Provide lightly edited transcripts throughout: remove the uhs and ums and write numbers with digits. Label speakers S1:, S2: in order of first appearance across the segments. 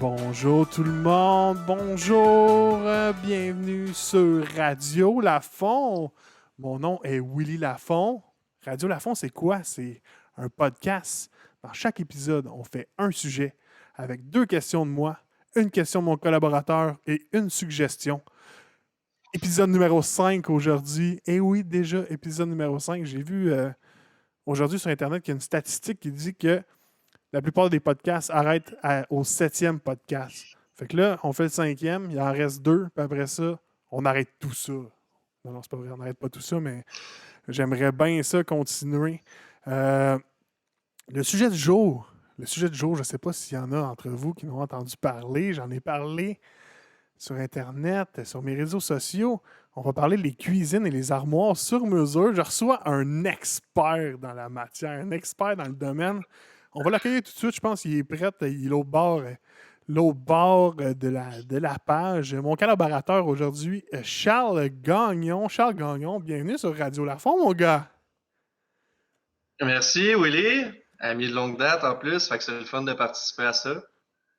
S1: Bonjour tout le monde, bonjour, bienvenue sur Radio Lafont. Mon nom est Willy Lafont. Radio Lafont, c'est quoi? C'est un podcast. Dans chaque épisode, on fait un sujet avec 2 questions de moi, une question de mon collaborateur et une suggestion. Épisode numéro 5 aujourd'hui. Et oui, déjà, épisode numéro 5. J'ai vu aujourd'hui sur Internet qu'il y a une statistique qui dit que la plupart des podcasts arrêtent au 7e podcast. Fait que là, on fait le 5e, il en reste 2, puis après ça, on arrête tout ça. Non, c'est pas vrai, on n'arrête pas tout ça, mais j'aimerais bien ça continuer. Le sujet du jour, je ne sais pas s'il y en a entre vous qui m'ont entendu parler. J'en ai parlé sur Internet, sur mes réseaux sociaux. On va parler des cuisines et les armoires sur mesure. Je reçois un expert dans la matière, un expert dans le domaine. On va l'accueillir tout de suite. Je pense qu'il est prêt. Il est au bord de la page. Mon collaborateur aujourd'hui, Charles Gagnon. Charles Gagnon, bienvenue sur Radio Lafont, mon gars.
S2: Merci, Willy. Ami de longue date en plus, fait que c'est le fun de participer à ça.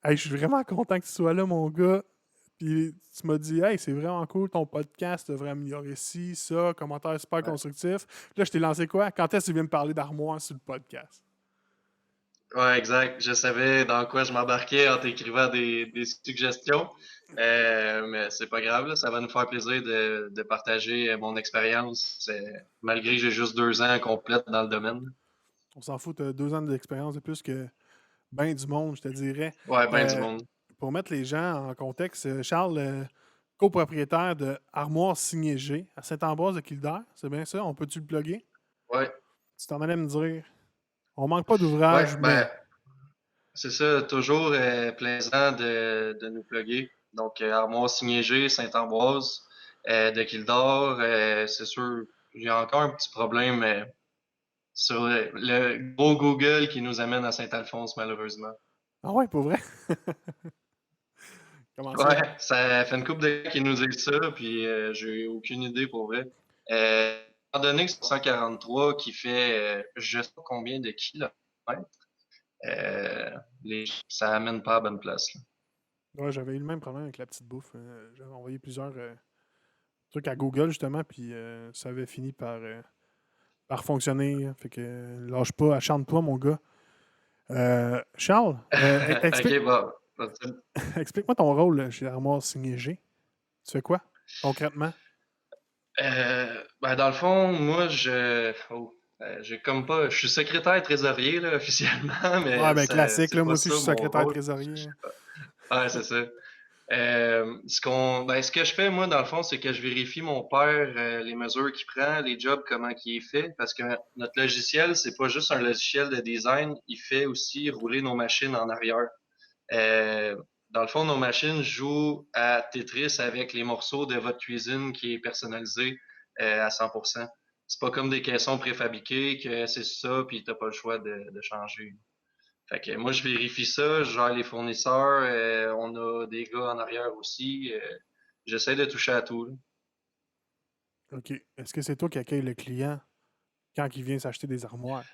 S1: Hey, je suis vraiment content que tu sois là, mon gars. Puis tu m'as dit, hey, c'est vraiment cool, ton podcast devrait améliorer ci, ça, commentaire super constructif. Là, je t'ai lancé quoi? Quand est-ce que tu viens me parler d'armoire sur le podcast?
S2: Ouais, exact. Je savais dans quoi je m'embarquais en t'écrivant des suggestions. Mais c'est pas grave, là. Ça va nous faire plaisir de partager mon expérience, malgré que j'ai juste 2 ans complète dans le domaine.
S1: On s'en fout, tu as 2 ans d'expérience de plus que ben du monde, je te dirais.
S2: Ouais, ben du monde.
S1: Pour mettre les gens en contexte, Charles, copropriétaire de Armoire Signé G à Saint-Ambroise de Kildare, c'est bien ça? On peut-tu le plugger?
S2: Ouais,
S1: Tu t'en allais me dire, on manque pas
S2: ouais,
S1: d'ouvrage, mais...
S2: ben c'est ça, toujours plaisant de nous plugger. Donc, Armoire Signé G, Saint-Ambroise, de Kildare, c'est sûr, j'ai encore un petit problème sur le gros Google qui nous amène à Saint-Alphonse, malheureusement.
S1: Ah ouais, pour vrai? Comment ça?
S2: Ouais, ça fait une couple de qui nous dit ça, puis j'ai aucune idée pour vrai. Étant donné que c'est 143 qui fait je sais pas combien de kilomètres, ça amène pas à bonne place, là.
S1: Ouais, j'avais eu le même problème avec la petite bouffe. J'avais envoyé plusieurs trucs à Google, justement, puis ça avait fini par fonctionner. Fait que lâche pas, acharne-toi, mon gars. Charles,
S2: Ok, bon.
S1: explique-moi ton rôle là, chez Armoire Signé G. Tu fais quoi, concrètement?
S2: Ben dans le fond, moi, j'ai comme pas, je suis secrétaire trésorier là, officiellement,
S1: Ouais,
S2: mais
S1: ben classique,
S2: c'est
S1: là, moi
S2: pas
S1: aussi, je
S2: ça
S1: suis
S2: mon
S1: secrétaire
S2: rôle.
S1: trésorier.
S2: Ouais, c'est ça. Ce que je fais, moi, dans le fond, c'est que je vérifie mon père, les mesures qu'il prend, les jobs, comment qu'il est fait, parce que notre logiciel, c'est pas juste un logiciel de design, il fait aussi rouler nos machines en arrière. Euh, Dans le fond, nos machines jouent à Tetris avec les morceaux de votre cuisine qui est personnalisé à 100%. C'est pas comme des caissons préfabriqués que c'est ça, puis t'as pas le choix de changer. Fait que moi, je vérifie ça, je gère les fournisseurs, on a des gars en arrière aussi. J'essaie de toucher à tout, là.
S1: OK. Est-ce que c'est toi qui accueille le client quand il vient s'acheter des armoires?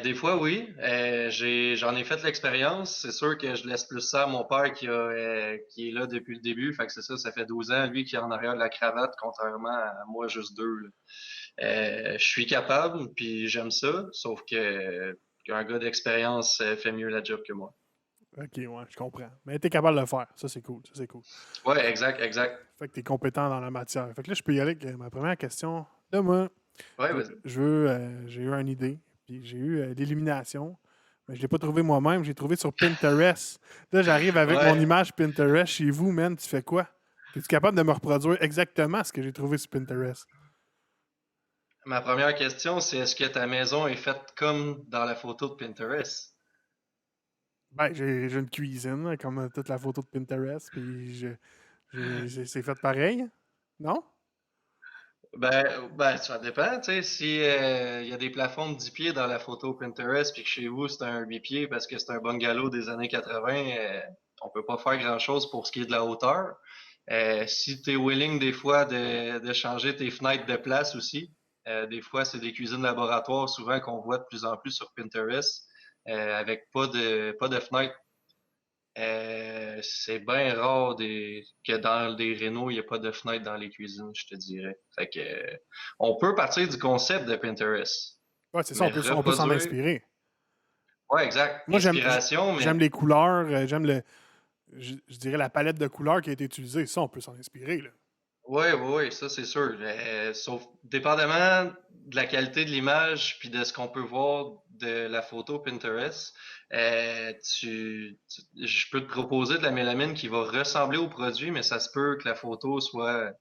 S2: Des fois, oui. J'en ai fait l'expérience. C'est sûr que je laisse plus ça à mon père qui est là depuis le début. Fait que c'est ça, ça fait 12 ans, lui, qui est en arrière de la cravate, contrairement à moi, juste 2, là. Je suis capable, puis j'aime ça, sauf que qu'un gars d'expérience fait mieux la job que moi.
S1: OK, ouais, je comprends. Mais t'es capable de le faire. Ça, c'est cool. Ça, c'est cool.
S2: Ouais, exact, exact.
S1: Fait que t'es compétent dans la matière. Fait que là, je peux y aller avec ma première question. Là, moi,
S2: Ouais, vas-y.
S1: j'ai eu une idée, puis j'ai eu l'élimination, mais je l'ai pas trouvé moi-même, j'ai trouvé sur Pinterest. Là, j'arrive avec mon
S2: Ouais.
S1: image Pinterest chez vous, man, tu fais quoi? Es-tu capable de me reproduire exactement ce que j'ai trouvé sur Pinterest?
S2: Ma première question, c'est est-ce que ta maison est faite comme dans la photo de Pinterest?
S1: Ben, j'ai une cuisine, là, comme toute la photo de Pinterest, puis c'est fait pareil, non?
S2: Ça dépend, tu sais, si il y a des plafonds de 10 pieds dans la photo Pinterest, puis que chez vous c'est un 8 pieds parce que c'est un bungalow des années 80, on peut pas faire grand-chose pour ce qui est de la hauteur. Si tu es willing des fois de changer tes fenêtres de place aussi, des fois c'est des cuisines laboratoires souvent qu'on voit de plus en plus sur Pinterest, avec pas de fenêtres. C'est bien rare que dans des rénaux, il n'y a pas de fenêtre dans les cuisines, je te dirais. Fait que, on peut partir du concept de Pinterest,
S1: Ouais, c'est ça,
S2: mais
S1: on peut s'en
S2: reproduire.
S1: inspirer.
S2: Ouais, exact.
S1: Moi,
S2: Inspiration,
S1: j'aime
S2: mais
S1: les couleurs, je dirais la palette de couleurs qui a été utilisée. Ça, on peut s'en inspirer, là.
S2: ouais, ouais, ouais, ça c'est sûr. Sauf dépendamment de la qualité de l'image puis de ce qu'on peut voir de la photo Pinterest, je peux te proposer de la mélamine qui va ressembler au produit, mais ça se peut que la photo soit.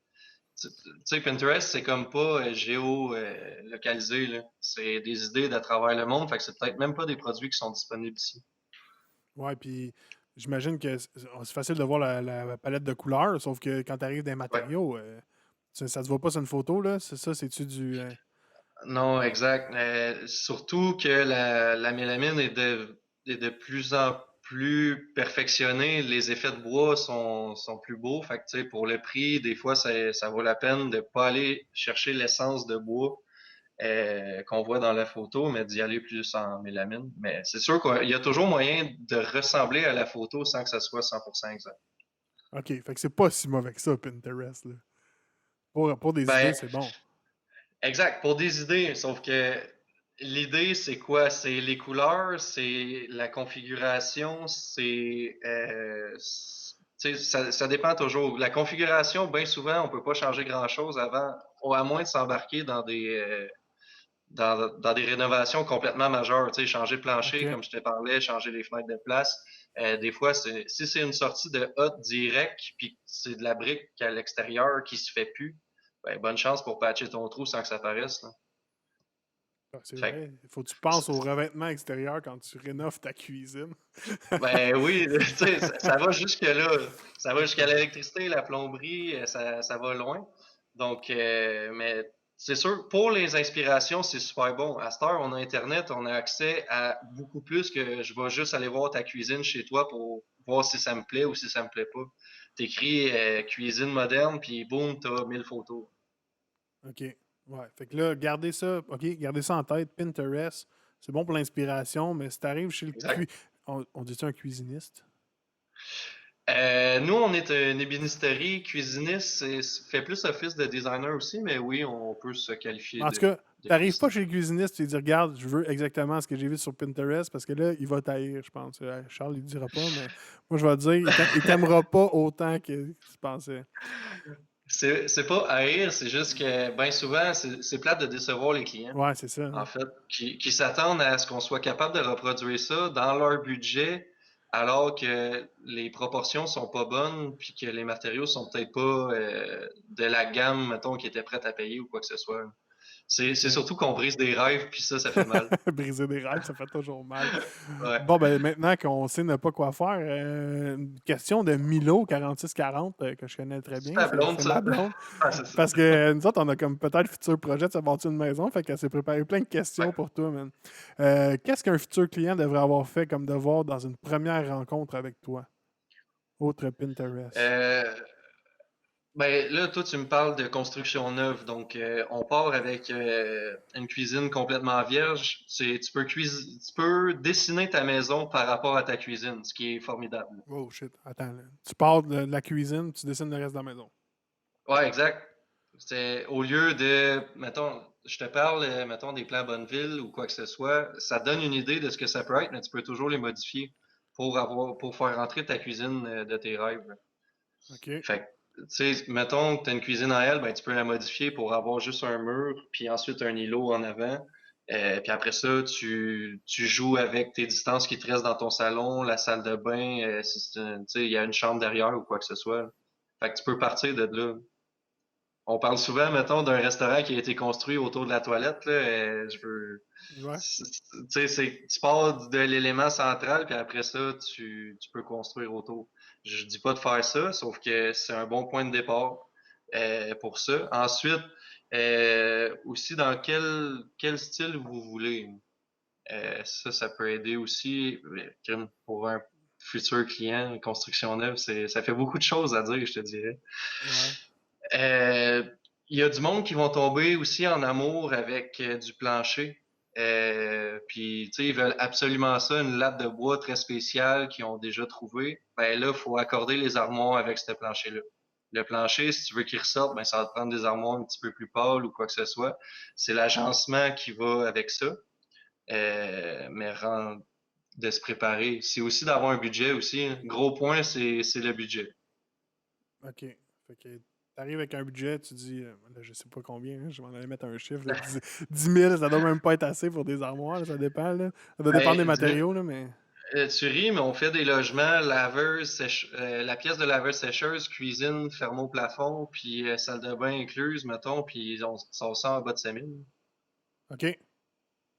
S2: Tu sais, Pinterest, c'est comme pas géo localisé, là. C'est des idées d'à travers le monde, fait que c'est peut-être même pas des produits qui sont disponibles ici.
S1: Ouais, puis j'imagine que c'est facile de voir la palette de couleurs, sauf que quand tu arrives des
S2: Ouais.
S1: matériaux, ça se voit pas sur une photo, là. C'est ça, c'est-tu du.
S2: Non, exact. Surtout que la mélamine est de plus en plus perfectionnée. Les effets de bois sont plus beaux. Fait que, tu sais, pour le prix, des fois, ça vaut la peine de pas aller chercher l'essence de bois qu'on voit dans la photo, mais d'y aller plus en mélamine. Mais c'est sûr qu'il y a toujours moyen de ressembler à la photo sans que ça soit 100% exact.
S1: OK, fait que c'est pas si mauvais que ça, Pinterest, là. Pour des idées,
S2: Ben,
S1: c'est bon.
S2: exact, pour des idées, sauf que l'idée, c'est quoi? C'est les couleurs, c'est la configuration, tu sais, ça dépend toujours. La configuration, bien souvent, on peut pas changer grand-chose avant, ou à moins de s'embarquer dans des rénovations complètement majeures. Tu sais, changer le plancher,
S1: OK.
S2: comme je te parlais, changer les fenêtres de place. Des fois, si c'est une sortie de hotte direct, puis c'est de la brique à l'extérieur qui se fait plus, ben, bonne chance pour patcher ton trou sans que ça paraisse, là.
S1: Ah, c'est
S2: Fait
S1: vrai. Il faut que tu penses au revêtement extérieur quand tu rénoves ta cuisine.
S2: ben oui, tu sais, ça va jusque-là. Ça va jusqu'à l'électricité, la plomberie, ça va loin. Donc, mais c'est sûr, pour les inspirations, c'est super bon. À cette heure, on a Internet, on a accès à beaucoup plus que je vais juste aller voir ta cuisine chez toi pour voir si ça me plaît ou si ça me plaît pas. T'écris cuisine moderne, puis boum, t'as 1000 photos.
S1: OK. Ouais. Fait que là, gardez ça. OK, gardez ça en tête. Pinterest, c'est bon pour l'inspiration, mais si t'arrives chez le
S2: Exact.
S1: on dit-tu un cuisiniste?
S2: Nous, on est une ébénisterie, cuisiniste, fait plus office de designer aussi, mais oui, on peut se qualifier
S1: En tout cas,
S2: de
S1: t'arrives pas
S2: cuisiniste.
S1: chez le cuisiniste, tu lui dis regarde, je veux exactement ce que j'ai vu sur Pinterest parce que là, il va t'haïr, je pense. Charles, il dira pas, mais moi, je vais te dire, il t'aimera pas autant que tu pensais.
S2: C'est pas haïr, c'est juste que bien souvent, c'est plate de décevoir les clients,
S1: Ouais, c'est ça,
S2: en
S1: hein.
S2: fait, qui s'attendent à ce qu'on soit capable de reproduire ça dans leur budget, alors que les proportions sont pas bonnes, puis que les matériaux sont peut-être pas de la gamme, mettons, qui était prête à payer ou quoi que ce soit. C'est
S1: OK.
S2: surtout qu'on brise des rêves, puis ça fait mal.
S1: Briser des rêves, ça fait toujours mal.
S2: Ouais.
S1: Bon, ben maintenant qu'on sait ne pas quoi faire, une question de Milo 4640 que je connais très
S2: C'est
S1: bien,
S2: ta blonde,
S1: c'est
S2: ça?
S1: ma blonde.
S2: Ah, c'est ça.
S1: Parce que nous autres, on a comme peut-être futur projet de se bâtir une maison, fait qu'elle s'est préparé plein de
S2: Ouais.
S1: questions pour toi, man. Qu'est-ce qu'un futur client devrait avoir fait comme devoir dans une première rencontre avec toi, autre Pinterest?
S2: Euh, Ben là, toi, tu me parles de construction neuve, donc on part avec une cuisine complètement vierge. Tu peux dessiner ta maison par rapport à ta cuisine, ce qui est formidable.
S1: Oh shit, attends, là. Tu pars de la cuisine, tu dessines le reste de la maison.
S2: Ouais, exact. C'est au lieu de, mettons, je te parle, mettons, des plans Bonneville ou quoi que ce soit, ça donne une idée de ce que ça peut être, mais tu peux toujours les modifier pour faire rentrer ta cuisine de tes rêves.
S1: OK.
S2: Fait que, tu sais, mettons que tu as une cuisine à elle, ben, tu peux la modifier pour avoir juste un mur, puis ensuite un îlot en avant. Puis après ça, tu joues avec tes distances qui te restent dans ton salon, la salle de bain, si tu sais, il y a une chambre derrière ou quoi que ce soit. Fait que tu peux partir de là. On parle souvent, mettons, d'un restaurant qui a été construit autour de la toilette, là.
S1: Ouais.
S2: Tu sais, tu pars de l'élément central, puis après ça, tu peux construire autour. Je dis pas de faire ça, sauf que c'est un bon point de départ pour ça. Ensuite, aussi dans quel style vous voulez. Ça peut aider aussi pour un futur client, construction neuve, ça fait beaucoup de choses à dire, je te dirais.
S1: Ouais.
S2: Euh, Il y a du monde qui vont tomber aussi en amour avec du plancher. Puis, tu sais, ils veulent absolument ça, une latte de bois très spéciale qu'ils ont déjà trouvée. Ben là, il faut accorder les armoires avec ce plancher-là. Le plancher, si tu veux qu'il ressorte, ben ça va te prendre des armoires un petit peu plus pâles ou quoi que ce soit. C'est l'agencement qui va avec ça. Mais de se préparer. C'est aussi d'avoir un budget aussi, hein. Gros point, c'est le budget.
S1: OK. Fait que t'arrives avec un budget, tu dis, là, je sais pas combien, hein, je m'en allais mettre un chiffre, là, 10 000, ça doit même pas être assez pour des armoires, là, ça dépend, là. Ça doit dépendre des
S2: Ben,
S1: matériaux, là, mais...
S2: tu ris, mais on fait des logements, laveuse, la pièce de laveuse sécheuse, cuisine, ferme au plafond, puis salle de bain incluse, mettons, puis on sort en bas de 5 000.
S1: OK.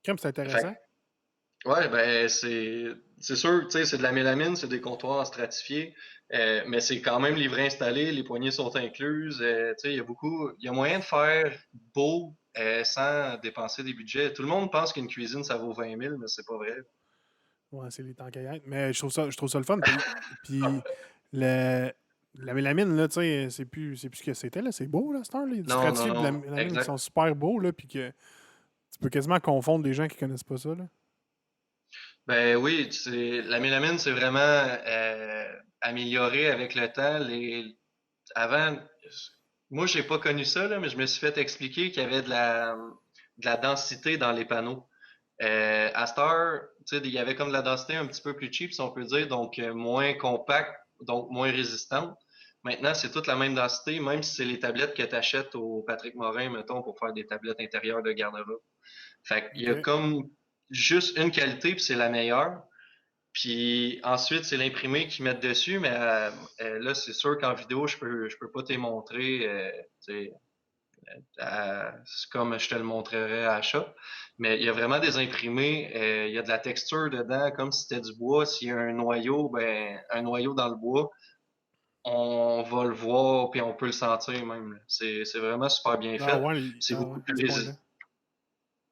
S1: Crème, c'est
S2: Fait
S1: intéressant.
S2: ouais, ben c'est sûr, tu sais, c'est de la mélamine, c'est des comptoirs stratifiés, mais c'est quand même livré installé, les poignées sont incluses, tu sais, il y a moyen de faire beau sans dépenser des budgets. Tout le monde pense qu'une cuisine ça vaut 20 000, mais c'est pas vrai.
S1: Ouais, c'est les temps qu'il y a. Mais je trouve ça le fun. Puis le, la mélamine, là, tu sais, c'est plus ce que c'était, là. C'est beau, là, cette heure, là. Il y a du
S2: Non, non,
S1: stratifié de la
S2: non,
S1: mélamine qui
S2: exact.
S1: sont super beaux, là, puis que tu peux quasiment confondre des gens qui connaissent pas ça, là.
S2: Ben oui, la mélamine, c'est vraiment amélioré avec le temps. Avant, moi, j'ai pas connu ça, là, mais je me suis fait expliquer qu'il y avait de la densité dans les panneaux. À cette heure, tu sais, il y avait comme de la densité un petit peu plus cheap, si on peut dire, donc moins compacte, donc moins résistante. Maintenant, c'est toute la même densité, même si c'est les tablettes que tu achètes au Patrick Morin, mettons, pour faire des tablettes intérieures de garde-robe. Fait qu'il y a
S1: OK.
S2: comme juste une qualité, puis c'est la meilleure. Puis ensuite, c'est l'imprimé qu'ils mettent dessus, mais là, c'est sûr qu'en vidéo, je peux pas te les montrer. Tu sais, c'est comme je te le montrerais à achat. Mais il y a vraiment des imprimés, il y a de la texture dedans, comme si c'était du bois. S'il y a un noyau, ben un noyau dans le bois, on va le voir puis on peut le sentir même, là. C'est vraiment super bien
S1: Ah
S2: fait.
S1: ouais,
S2: C'est
S1: ah ouais,
S2: beaucoup
S1: à
S2: plus
S1: ce point-là.
S2: résistant.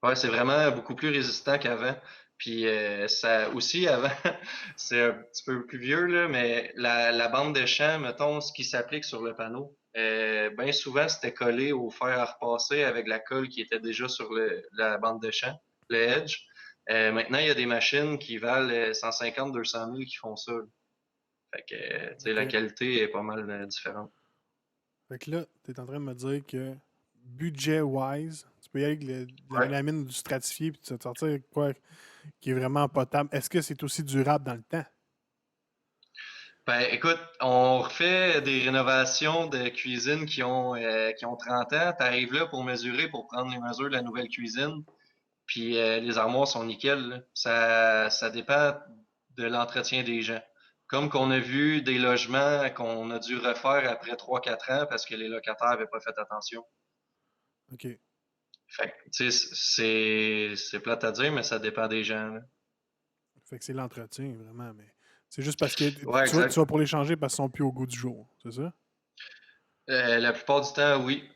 S2: Ouais, c'est vraiment beaucoup plus résistant qu'avant. Puis ça aussi avant, c'est un petit peu plus vieux là, mais la bande de champ, mettons, ce qui s'applique sur le panneau, bien souvent c'était collé au fer à repasser avec la colle qui était déjà sur la bande de champ, le edge. Maintenant, il y a des machines qui valent 150-200 000 qui font ça, là. Fait que tu sais, la
S1: OK.
S2: qualité est pas mal différente.
S1: Fait que là, tu es en train de me dire que budget-wise, tu peux y aller avec de la
S2: Ouais.
S1: mélamine du stratifié puis tu vas te sortir quoi qui est vraiment potable. Est-ce que c'est aussi durable dans le temps?
S2: Ben, écoute, on refait des rénovations de cuisine qui ont 30 ans. T'arrives là pour mesurer, pour prendre les mesures de la nouvelle cuisine, puis les armoires sont nickel, là. Ça dépend de l'entretien des gens. Comme qu'on a vu des logements qu'on a dû refaire après 3-4 ans parce que les locataires avaient pas fait attention.
S1: OK.
S2: Fait que, tu sais, c'est plate à dire, mais ça dépend des gens, là.
S1: Fait que c'est l'entretien, vraiment, mais c'est juste parce que
S2: Ouais,
S1: tu
S2: exact.
S1: vas pour les changer parce qu'ils sont plus au goût du jour, c'est ça?
S2: La plupart du temps, oui.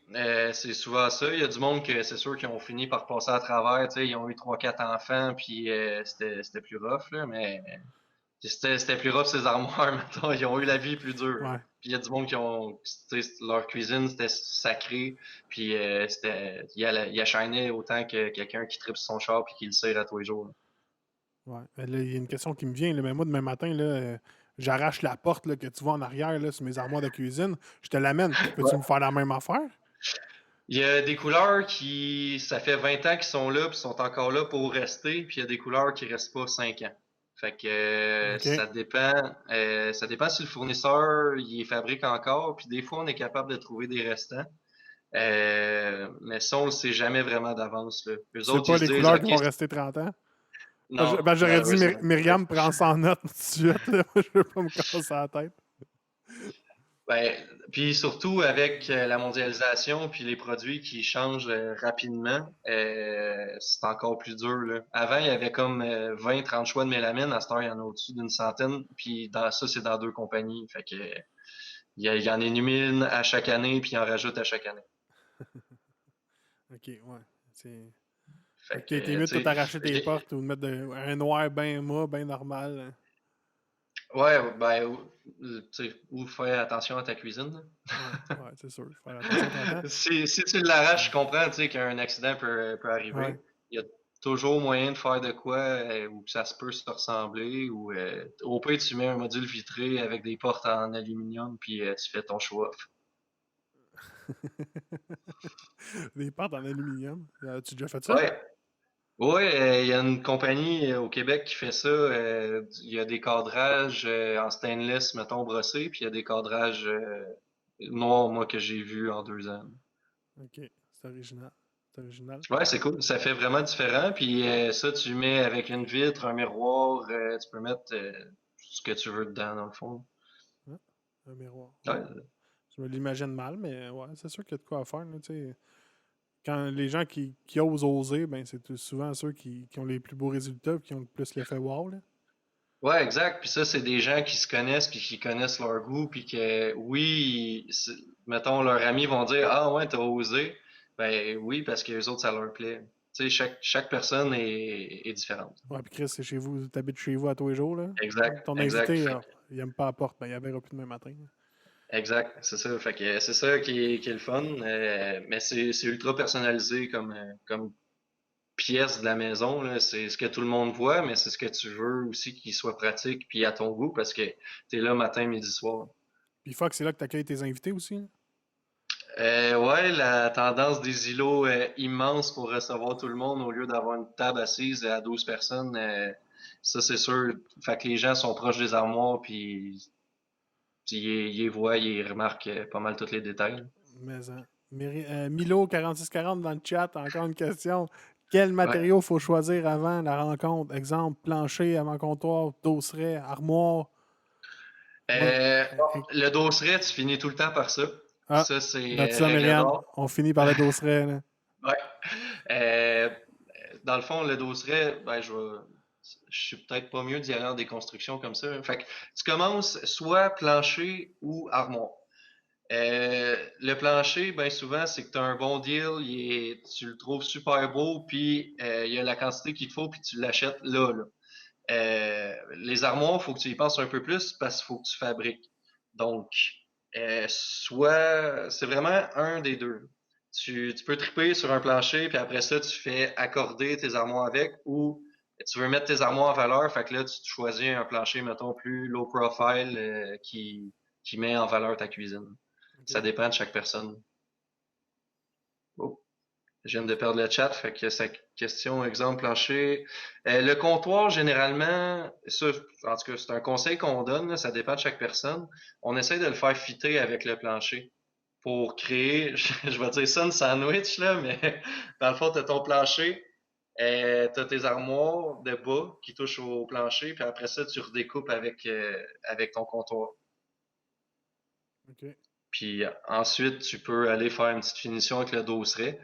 S2: C'est souvent ça. Il y a du monde que c'est sûr qu'ils ont fini par passer à travers. Tu sais, ils ont eu 3-4 enfants, puis c'était plus rough, là, mais c'était plus rough ces armoires, mettons. Ils ont eu la vie plus dure.
S1: Ouais.
S2: Puis il y a du monde qui ont, tu sais, leur cuisine, c'était sacré, puis il acharnait autant que quelqu'un qui tripe sur son char puis qui le sert à tous les jours, là.
S1: Ouais. Là, il y a une question qui me vient. Là, mais moi, demain matin, là, j'arrache la porte là, que tu vois en arrière là, sur mes armoires de cuisine. Je te l'amène. Peux-tu me
S2: Ouais.
S1: faire la même affaire?
S2: Il y a des couleurs ça fait 20 ans qu'ils sont là, puis sont encore là pour rester, puis il y a des couleurs qui restent pas 5 ans. Fait que
S1: OK.
S2: ça dépend si le fournisseur il fabrique encore, puis des fois on est capable de trouver des restants. Mais ça on le sait jamais vraiment d'avance, là. Eux
S1: C'est
S2: autres
S1: pas
S2: ils se
S1: les
S2: disent
S1: couleurs qui
S2: OK,
S1: vont rester 30 ans?
S2: non,
S1: J'aurais dit
S2: malheureusement.
S1: Myriam prend ça en note tout de suite. Là. Je veux pas me casser la tête.
S2: Ben, puis surtout avec la mondialisation puis les produits qui changent rapidement, c'est encore plus dur, là. Avant, il y avait comme 20-30 choix de mélamine. À cette heure, il y en a au-dessus d'une centaine. Puis ça, c'est dans 2 compagnies. Fait que il y en élimine à chaque année puis il en rajoute à chaque année.
S1: OK, ouais. C'est... Fait
S2: Fait
S1: que
S2: que,
S1: t'es mieux de
S2: tu
S1: tout arracher
S2: sais,
S1: tes portes ou de mettre un noir bien mat, bien normal. Hein.
S2: ouais, ben, tu sais, ou faire attention à ta cuisine, là.
S1: Ouais, ouais, c'est sûr. Faut faire attention à ton temps.
S2: Si tu l'arraches, je comprends, tu sais, qu'un accident peut
S1: Ouais.
S2: arriver. toujours moyen de faire de quoi où ça se peut se ressembler ou au pire tu mets un module vitré avec des portes en aluminium puis tu fais ton show-off.
S1: Des portes en aluminium. As-tu déjà fait ça?
S2: Ouais, ouais, il y a une compagnie au Québec qui fait ça. Il y a des cadrages en stainless, mettons, brossés, puis il y a des cadrages noirs, moi, que j'ai vus en 2 ans.
S1: Ok, c'est original. C'est original.
S2: Ouais, c'est cool. Ça fait vraiment différent. Puis ça, tu mets avec une vitre, un miroir, tu peux mettre ce que tu veux dedans, dans le fond.
S1: Hein? Un miroir. Ouais.
S2: Ouais,
S1: Je me l'imagine mal, mais ouais, c'est sûr qu'il y a de quoi à faire. Là, tu sais. Quand les gens qui osent oser, ben, c'est souvent ceux qui ont les plus beaux résultats et qui ont le plus l'effet wow. Là.
S2: ouais, exact. Puis ça, c'est des gens qui se connaissent puis qui connaissent leur goût puis que oui, mettons leurs amis vont dire ah ouais, t'as osé. Ben oui, parce que les autres ça leur plaît. Tu sais, chaque personne est différente.
S1: Ouais, puis Chris, c'est chez vous, t'habites chez vous à tous les jours. Là.
S2: Exact,
S1: Ton
S2: exact.
S1: invité, il aime pas la porte, ben, il y avait plus demain matin. Là.
S2: Exact, c'est ça. Fait que c'est ça qui est le fun. Mais c'est ultra personnalisé comme pièce de la maison, là. C'est ce que tout le monde voit, mais c'est ce que tu veux aussi qu'il soit pratique puis à ton goût parce que t'es là matin, midi, soir.
S1: Puis Fox, c'est là que tu accueilles tes invités aussi. Là.
S2: Ouais, la tendance des îlots immenses pour recevoir tout le monde au lieu d'avoir une table assise à 12 personnes, ça c'est sûr. Fait que les gens sont proches des armoires puis ils les voient, ils remarquent pas mal tous les détails.
S1: Mais, Milo 4640 dans le chat, encore une question. Quel
S2: Ouais.
S1: matériau faut choisir avant la rencontre? Exemple, plancher, avant-comptoir, dosseret, armoire. Moi,
S2: Le dosseret, tu finis tout le temps par ça.
S1: ah,
S2: Ça, c'est
S1: Baptiste
S2: règle
S1: Myriam,
S2: d'or.
S1: on finit par le dosseret. Là.
S2: Ouais. Euh, Dans le fond, le dosseret, ben, je suis peut-être pas mieux d'y aller en déconstruction comme ça. Fait que tu commences soit plancher ou armoire. Le plancher, ben souvent, c'est que tu as un bon deal, tu le trouves super beau, puis il y a la quantité qu'il te faut, puis tu l'achètes là. Les armoires, il faut que tu y penses un peu plus parce qu'il faut que tu fabriques. Donc, soit, c'est vraiment un des deux. Tu peux triper sur un plancher, puis après ça, tu fais accorder tes armoires avec, ou tu veux mettre tes armoires en valeur, fait que là, tu choisis un plancher, mettons, plus low profile, qui met en valeur ta cuisine. Ça
S1: OK.
S2: dépend de chaque personne. Oh. Je viens de perdre le chat, fait que sa question, exemple, plancher. Le comptoir, généralement, ça, en tout cas, c'est un conseil qu'on donne, là, ça dépend de chaque personne. On essaie de le faire fitter avec le plancher pour créer, je vais dire ça, une sandwich, là, mais dans le fond, tu as ton plancher, tu as tes armoires de bas qui touchent au plancher, puis après ça, tu redécoupes avec ton comptoir.
S1: OK.
S2: Puis ensuite, tu peux aller faire une petite finition avec le dosseret.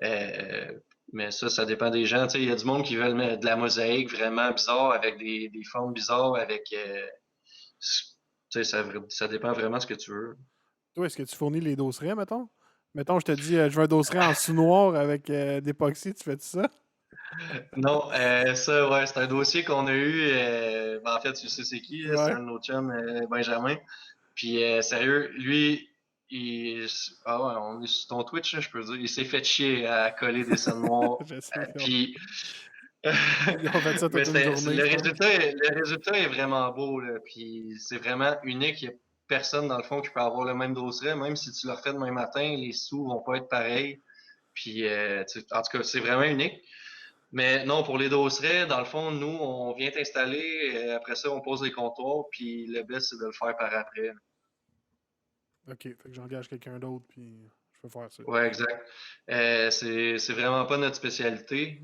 S2: Euh, mais ça dépend des gens. Tu sais, il y a du monde qui veulent mettre de la mosaïque vraiment bizarre avec des formes bizarres avec. Tu sais, ça dépend vraiment de ce que tu veux.
S1: Toi, est-ce que tu fournis les dosserets, mettons? Mettons, je te dis, je veux un dosseret en sous-noir avec d'époxy, tu fais ça?
S2: Non, ça, ouais, c'est un dossier qu'on a eu. Ben, en fait, tu sais c'est qui, là, c'est
S1: Ouais.
S2: un de nos chums, Benjamin. Puis sérieux, lui, ah ouais, on est sur ton Twitch, là, je peux dire, il s'est fait chier à coller des scènes noires.
S1: Je sais.
S2: Puis
S1: Ils ont fait ça
S2: mais
S1: toute une journée,
S2: le
S1: je pense.
S2: résultat, le résultat est vraiment beau, là. Puis c'est vraiment unique. Il n'y a personne, dans le fond, qui peut avoir le même dosseret. Même si tu le refais demain matin, les sous vont pas être pareils. Puis, en tout cas, c'est vraiment unique. Mais non, pour les dosserets, dans le fond, nous, on vient t'installer. Après ça, on pose les comptoirs. Puis le best, c'est de le faire par après.
S1: OK, fait que j'engage quelqu'un d'autre, puis je peux faire ça.
S2: Ouais, exact. C'est vraiment pas notre spécialité.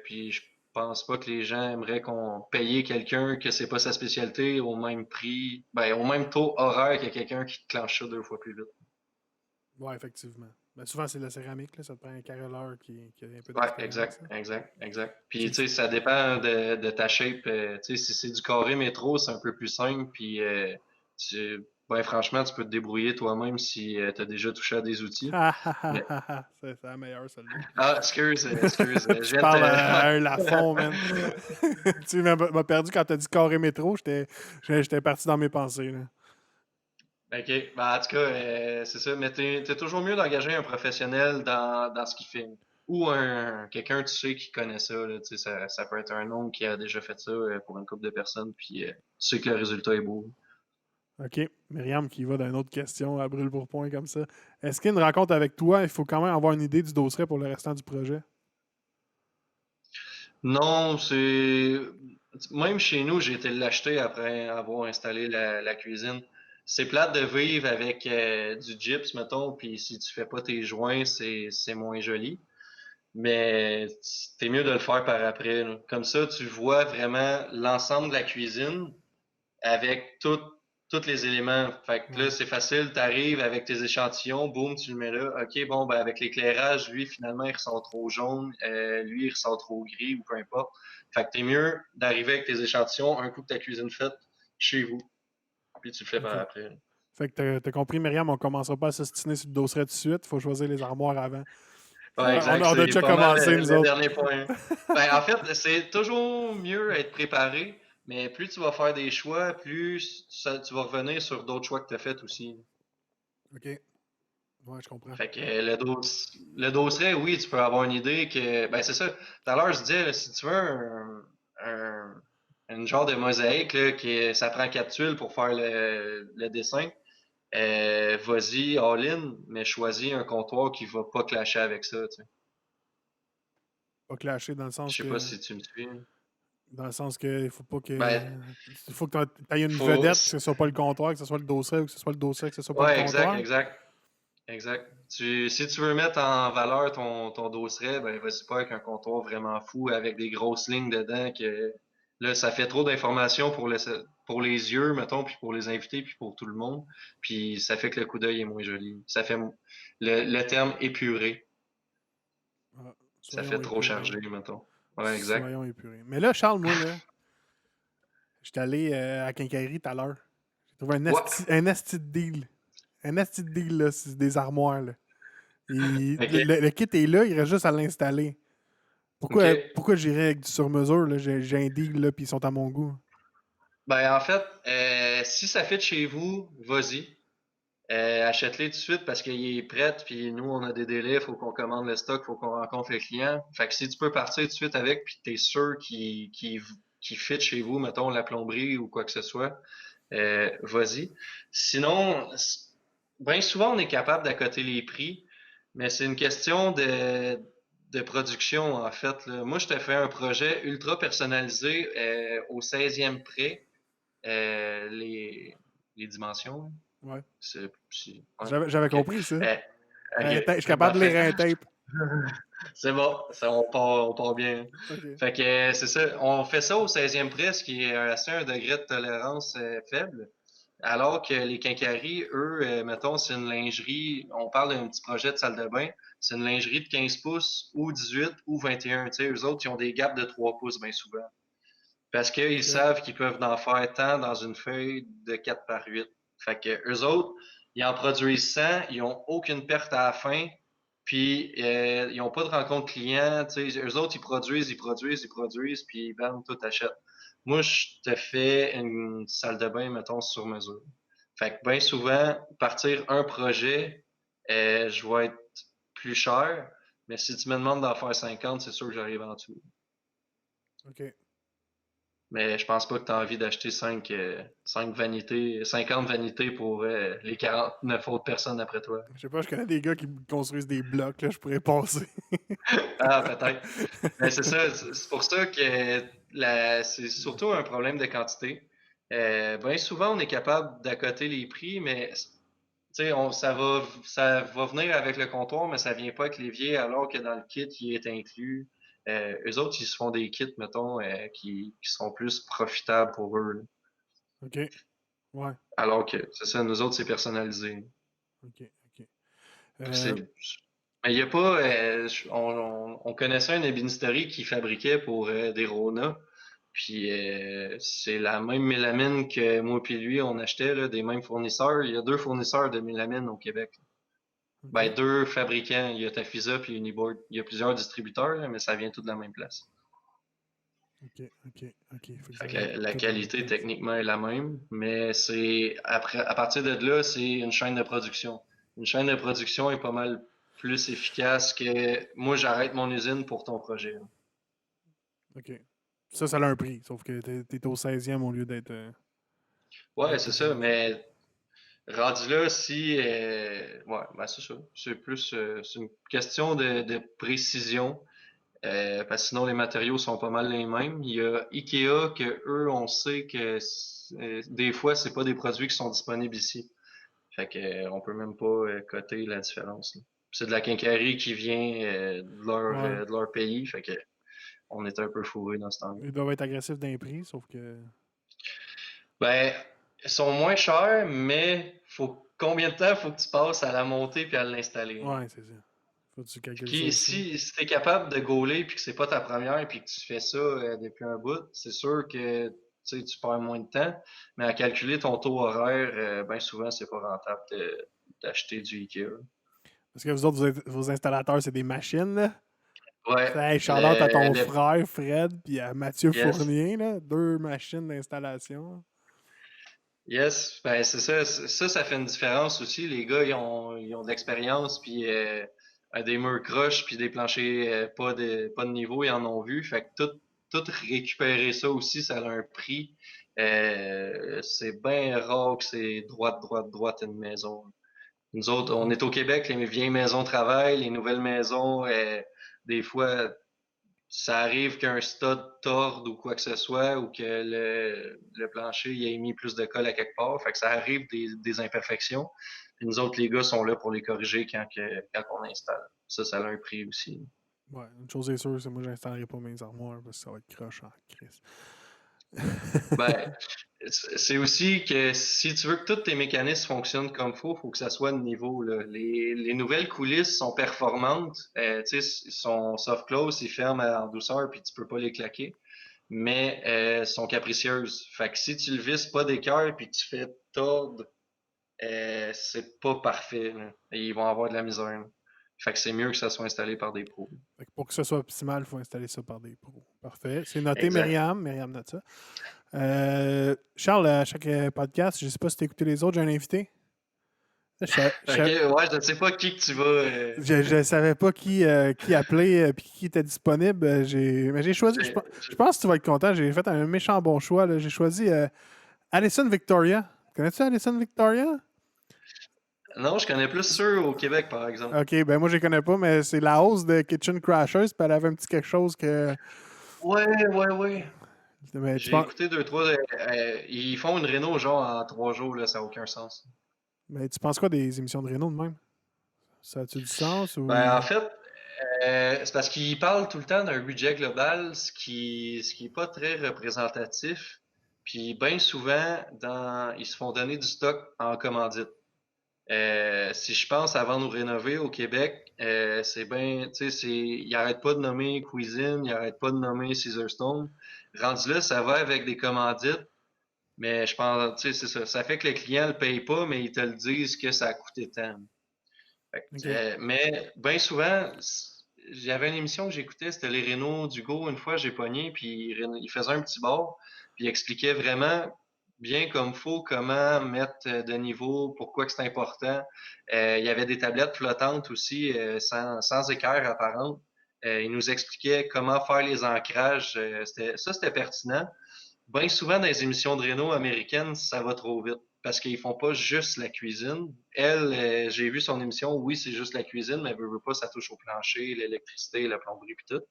S2: Puis je pense pas que les gens aimeraient qu'on paye quelqu'un que c'est pas sa spécialité au même prix, ben au même taux horaire que quelqu'un qui te clenche ça 2 fois plus vite.
S1: Ouais, effectivement. Mais souvent, c'est de la céramique, là, ça te prend un carreleur qui a un peu
S2: Ouais,
S1: d'expérience.
S2: exact,
S1: Là.
S2: exact, exact. Puis
S1: Tu
S2: tu sais,
S1: sais,
S2: ça dépend de ta shape. Tu sais, si c'est du carré métro, c'est un peu plus simple. Puis ben franchement, tu peux te débrouiller toi-même si tu as déjà touché à des outils.
S1: ah, ah, ah,
S2: Mais
S1: ah, ah. C'est la meilleure, celle-là.
S2: ah, excuse, je
S1: Tu
S2: viens de
S1: parles à un
S2: te.
S1: Lafond, man. Tu m'as perdu quand t'as dit carré métro. J'étais parti dans mes pensées. Là.
S2: OK. Ben, en tout cas, c'est ça. Mais t'es toujours mieux d'engager un professionnel dans ce qu'il fait. ou quelqu'un, tu sais, qui connaît ça, là, tu sais, ça peut être un oncle qui a déjà fait ça pour une couple de personnes, puis tu sais que le résultat est beau.
S1: OK. Myriam qui va d'une autre question à brûle pour point comme ça. Est-ce qu'une rencontre avec toi, il faut quand même avoir une idée du dosseret pour le restant du projet?
S2: Non, c'est... Même chez nous, j'ai été l'acheter après avoir installé la cuisine. C'est plate de vivre avec du gyps, mettons, puis si tu fais pas tes joints, c'est moins joli. Mais c'est mieux de le faire par après, là. Comme ça, tu vois vraiment l'ensemble de la cuisine avec tous les éléments. Fait que là,
S1: Ouais.
S2: c'est facile, t'arrives avec tes échantillons, boum, tu le mets là. OK, bon, ben avec l'éclairage, lui, finalement, il ressort trop jaune, lui, il ressort trop gris ou peu importe. Fait que t'es mieux d'arriver avec tes échantillons un coup que ta cuisine faite chez vous, puis tu le fais par
S1: OK.
S2: après.
S1: Fait que t'as compris, Myriam, on commencera pas à s'ostiner sur le dosseret tout de suite. Il faut choisir les armoires avant.
S2: Ouais,
S1: On
S2: exact,
S1: a
S2: c'est
S1: déjà
S2: pas mal
S1: commencé, nous
S2: le
S1: autres.
S2: dernier point. Ben, en fait, c'est toujours mieux être préparé, mais plus tu vas faire des choix, plus tu vas revenir sur d'autres choix que tu as fait aussi.
S1: OK. Ouais, je comprends.
S2: Fait que le dosseret, oui, tu peux avoir une idée que, ben c'est ça. Tout à l'heure, je disais, là, si tu veux un genre de mosaïque, là, ça prend 4 tuiles pour faire le dessin, vas-y all-in, mais choisis un comptoir qui va pas clasher avec ça, tu sais.
S1: Pas clasher
S2: Je sais pas si tu me suis.
S1: dans le sens que il faut pas que
S2: Ben,
S1: il faut que tu aies une
S2: faut,
S1: vedette, que ce soit pas le comptoir, que ce soit le dosseret ou que ce soit le dosseret, que ce soit pas le
S2: ouais, exact,
S1: comptoir.
S2: exact. Exact. Si tu veux mettre en valeur ton dosseret, ben vas-y pas avec un comptoir vraiment fou avec des grosses lignes dedans que là, ça fait trop d'informations pour les yeux, mettons, puis pour les invités, puis pour tout le monde. Puis ça fait que le coup d'œil est moins joli. Ça fait le terme épuré.
S1: Ah,
S2: Ça
S1: soyons
S2: fait trop
S1: épurés.
S2: chargé, mettons. Ouais, exact.
S1: Soyons épurés. Mais là, Charles, moi, là, j'étais allé à Quincaillerie tout à l'heure. J'ai trouvé
S2: Ouais.
S1: un asti de deal. Un asti de deal, là, c'est des armoires, là. Et
S2: OK.
S1: le kit est là, il reste juste à l'installer.
S2: OK.
S1: Pourquoi j'irais avec du sur-mesure, là? J'ai un deal, là, puis ils sont à mon goût.
S2: Ben en fait, si ça fait de chez vous, vas-y. Achète-les tout de suite parce qu'il est prêt, puis nous, on a des délais, faut qu'on commande le stock, faut qu'on rencontre le client. Fait que si tu peux partir tout de suite avec, puis t'es sûr qu'il fit chez vous, mettons la plomberie ou quoi que ce soit, vas-y. Sinon, bien souvent, on est capable d'accoter les prix, mais c'est une question de production, en fait, là. Moi, je te fais un projet ultra personnalisé au 16e près, les dimensions.
S1: Ouais.
S2: Ouais,
S1: J'avais
S2: ok.
S1: compris ça.
S2: Euh,
S1: Je suis
S2: ok,
S1: capable de lire
S2: parfait.
S1: un tape.
S2: C'est bon, on part bien.
S1: OK.
S2: Fait que c'est ça, on fait ça au 16e près, ce qui est assez un degré de tolérance faible. Alors que les quincailleries, eux, mettons, c'est une lingerie, on parle d'un petit projet de salle de bain, c'est une lingerie de 15 pouces ou 18 ou 21. Tu sais, eux autres, ils ont des gaps de 3 pouces bien souvent. Parce qu'ils
S1: OK.
S2: savent qu'ils peuvent en faire tant dans une feuille de 4 par 8. Fait que eux autres, ils en produisent 100, ils ont aucune perte à la fin, puis ils ont pas de rencontre client. Tu sais, eux autres, ils produisent, puis bam, tout achète. Moi, je te fais une salle de bain, mettons, sur mesure. Fait que bien souvent, partir un projet, je vais être plus cher, mais si tu me demandes d'en faire 50, c'est sûr que j'arrive en dessous.
S1: OK.
S2: Mais je pense pas que tu as envie d'acheter 5 vanités, 50 vanités pour les 49 autres personnes après toi.
S1: Je sais pas, je connais des gars qui construisent des blocs, là, je pourrais passer.
S2: Ah, peut-être. Mais c'est ça, c'est pour ça que c'est surtout un problème de quantité. Bien souvent, on est capable d'accoter les prix, mais tu sais, ça va venir avec le comptoir, mais ça vient pas avec l'évier, alors que dans le kit, il est inclus. Eux autres, ils se font des kits, mettons, qui sont plus profitables pour eux, là.
S1: OK. Ouais.
S2: Alors que, c'est ça, nous autres, c'est personnalisé.
S1: OK. OK.
S2: C'est,
S1: Euh,
S2: mais il y a pas, on connaissait une ébénisterie qui fabriquait pour des Rona, puis c'est la même mélamine que moi puis lui, on achetait là, des mêmes fournisseurs. Il y a deux fournisseurs de mélamine au Québec. Ben,
S1: OK.
S2: deux fabricants. Il y a Tafisa puis Uniboard. Il y a plusieurs distributeurs, là, mais ça vient tout de la même place.
S1: OK. OK. OK. Faut que
S2: Fait
S1: ça
S2: que
S1: vienne
S2: la
S1: tout dans la même
S2: qualité
S1: place.
S2: techniquement est la même, mais c'est après à partir de là, c'est une chaîne de production. Une chaîne de production est pas mal. plus efficace que moi, j'arrête mon usine pour ton projet.
S1: OK. Ça a un prix, sauf que t'es au 16e au lieu d'être
S2: Ouais,
S1: au
S2: c'est ça,
S1: 15e.
S2: mais rendu là, si, ouais, ben c'est ça. C'est plus, c'est une question de précision, parce que sinon les matériaux sont pas mal les mêmes. Il y a Ikea que eux, on sait que des fois, c'est pas des produits qui sont disponibles ici. Fait que, on peut même pas coter la différence, là. C'est de la quincaillerie qui vient
S1: Ouais.
S2: de leur pays, fait que on est un peu fourré dans ce temps-là.
S1: Ils doivent être agressifs d'un prix, sauf que.
S2: Ben, ils sont moins chers, mais combien de temps faut que tu passes à la monter puis à l'installer?
S1: Ouais, c'est ça. Faut que tu calcules ça
S2: Puis
S1: aussi.
S2: si t'es capable de gauler puis que c'est pas ta première puis que tu fais ça depuis un bout, c'est sûr que tu sais, tu perds moins de temps, mais à calculer ton taux horaire, ben souvent c'est pas rentable d'acheter du Ikea.
S1: Parce que vous autres, vos installateurs, c'est des machines, là.
S2: Ouais,
S1: Hey, shout-out à ton
S2: le
S1: frère Fred puis à Mathieu
S2: yes.
S1: Fournier, là. 2 machines d'installation.
S2: Yes, ben c'est ça, ça fait une différence aussi. Les gars, ils ont de l'expérience, puis des murs croches, puis des planchers pas de niveau, ils en ont vu. Fait que tout récupérer ça aussi, ça a un prix. C'est bien rare que c'est droite une maison. Nous autres, on
S1: Mhm.
S2: est au Québec, les vieilles maisons travaillent, les nouvelles maisons, des fois, ça arrive qu'un stud torde ou quoi que ce soit, ou que le plancher il ait mis plus de colle à quelque part. Fait que ça arrive des imperfections. Puis nous autres, les gars sont là pour les corriger quand on installe. Ça a un prix aussi.
S1: Ouais, une chose est sûre, c'est que moi, j'installerai pas mes armoires parce que ça va être croche en crise.
S2: Ben, c'est aussi que si tu veux que tous tes mécanismes fonctionnent comme faut que ça soit de niveau, là. Les nouvelles coulisses sont performantes. Tu sais, ils sont soft close, ils ferment en douceur, puis tu peux pas les claquer. Mais sont capricieuses. Fait que si tu le vises pas d'équerre puis que tu fais tordre, c'est pas parfait, là. Et ils vont avoir de la misère, là. Fait que c'est mieux que ça soit installé par des pros.
S1: Fait que pour que ce soit optimal, il faut installer ça par des pros. Parfait. C'est noté,
S2: Exact.
S1: Myriam. Myriam note ça. Charles, à chaque podcast, je ne sais pas si tu as écouté les autres, j'ai un invité.
S2: Ok, ouais, je ne sais pas qui que tu vas.
S1: Je ne savais pas qui appeler et qui était disponible. Mais j'ai choisi.
S2: j'ai-
S1: Je pense que tu vas être content. J'ai fait un méchant bon choix, là. J'ai choisi Alison Victoria. Connais-tu Alison Victoria?
S2: Non, je connais plus ceux au Québec, par exemple.
S1: Ok, ben moi je les connais pas, mais c'est la hausse de Kitchen Crashers, puis elle avait un petit quelque chose que.
S2: Ouais.
S1: Mais
S2: J'ai écouté deux, trois. Ils font une réno genre en 3 jours, là, ça n'a aucun sens.
S1: tu penses quoi des émissions de Renault de même? Ça a-tu du sens
S2: Ben, en
S1: ou.
S2: fait, c'est parce qu'ils parlent tout le temps d'un budget global, ce qui est pas très représentatif. Puis bien souvent, ils se font donner du stock en commandite. Si je pense à vendre ou rénover au Québec, c'est bien, tu sais, ils arrêtent pas de nommer Cuisine, ils arrêtent pas de nommer Caesarstone. Rendu là, ça va avec des commandites, mais je pense, tu sais, c'est ça. Ça fait que le client le paye pas, mais ils te le disent que ça a coûté tant.
S1: Ok.
S2: Mais bien souvent, j'avais une émission que j'écoutais, c'était les Renault d'Hugo. Une fois, j'ai pogné, puis il faisait un petit bar, puis il expliquait vraiment bien comme faut comment mettre de niveau, pourquoi que c'est important. Il y avait des tablettes flottantes aussi, sans équerre apparente. Il nous expliquait comment faire les ancrages. C'était pertinent. Bien souvent, dans les émissions de Renault américaines, ça va trop vite parce qu'ils font pas juste la cuisine. Elle, j'ai vu son émission, oui, c'est juste la cuisine, mais veut pas, ça touche au plancher, l'électricité, la plomberie puis tout.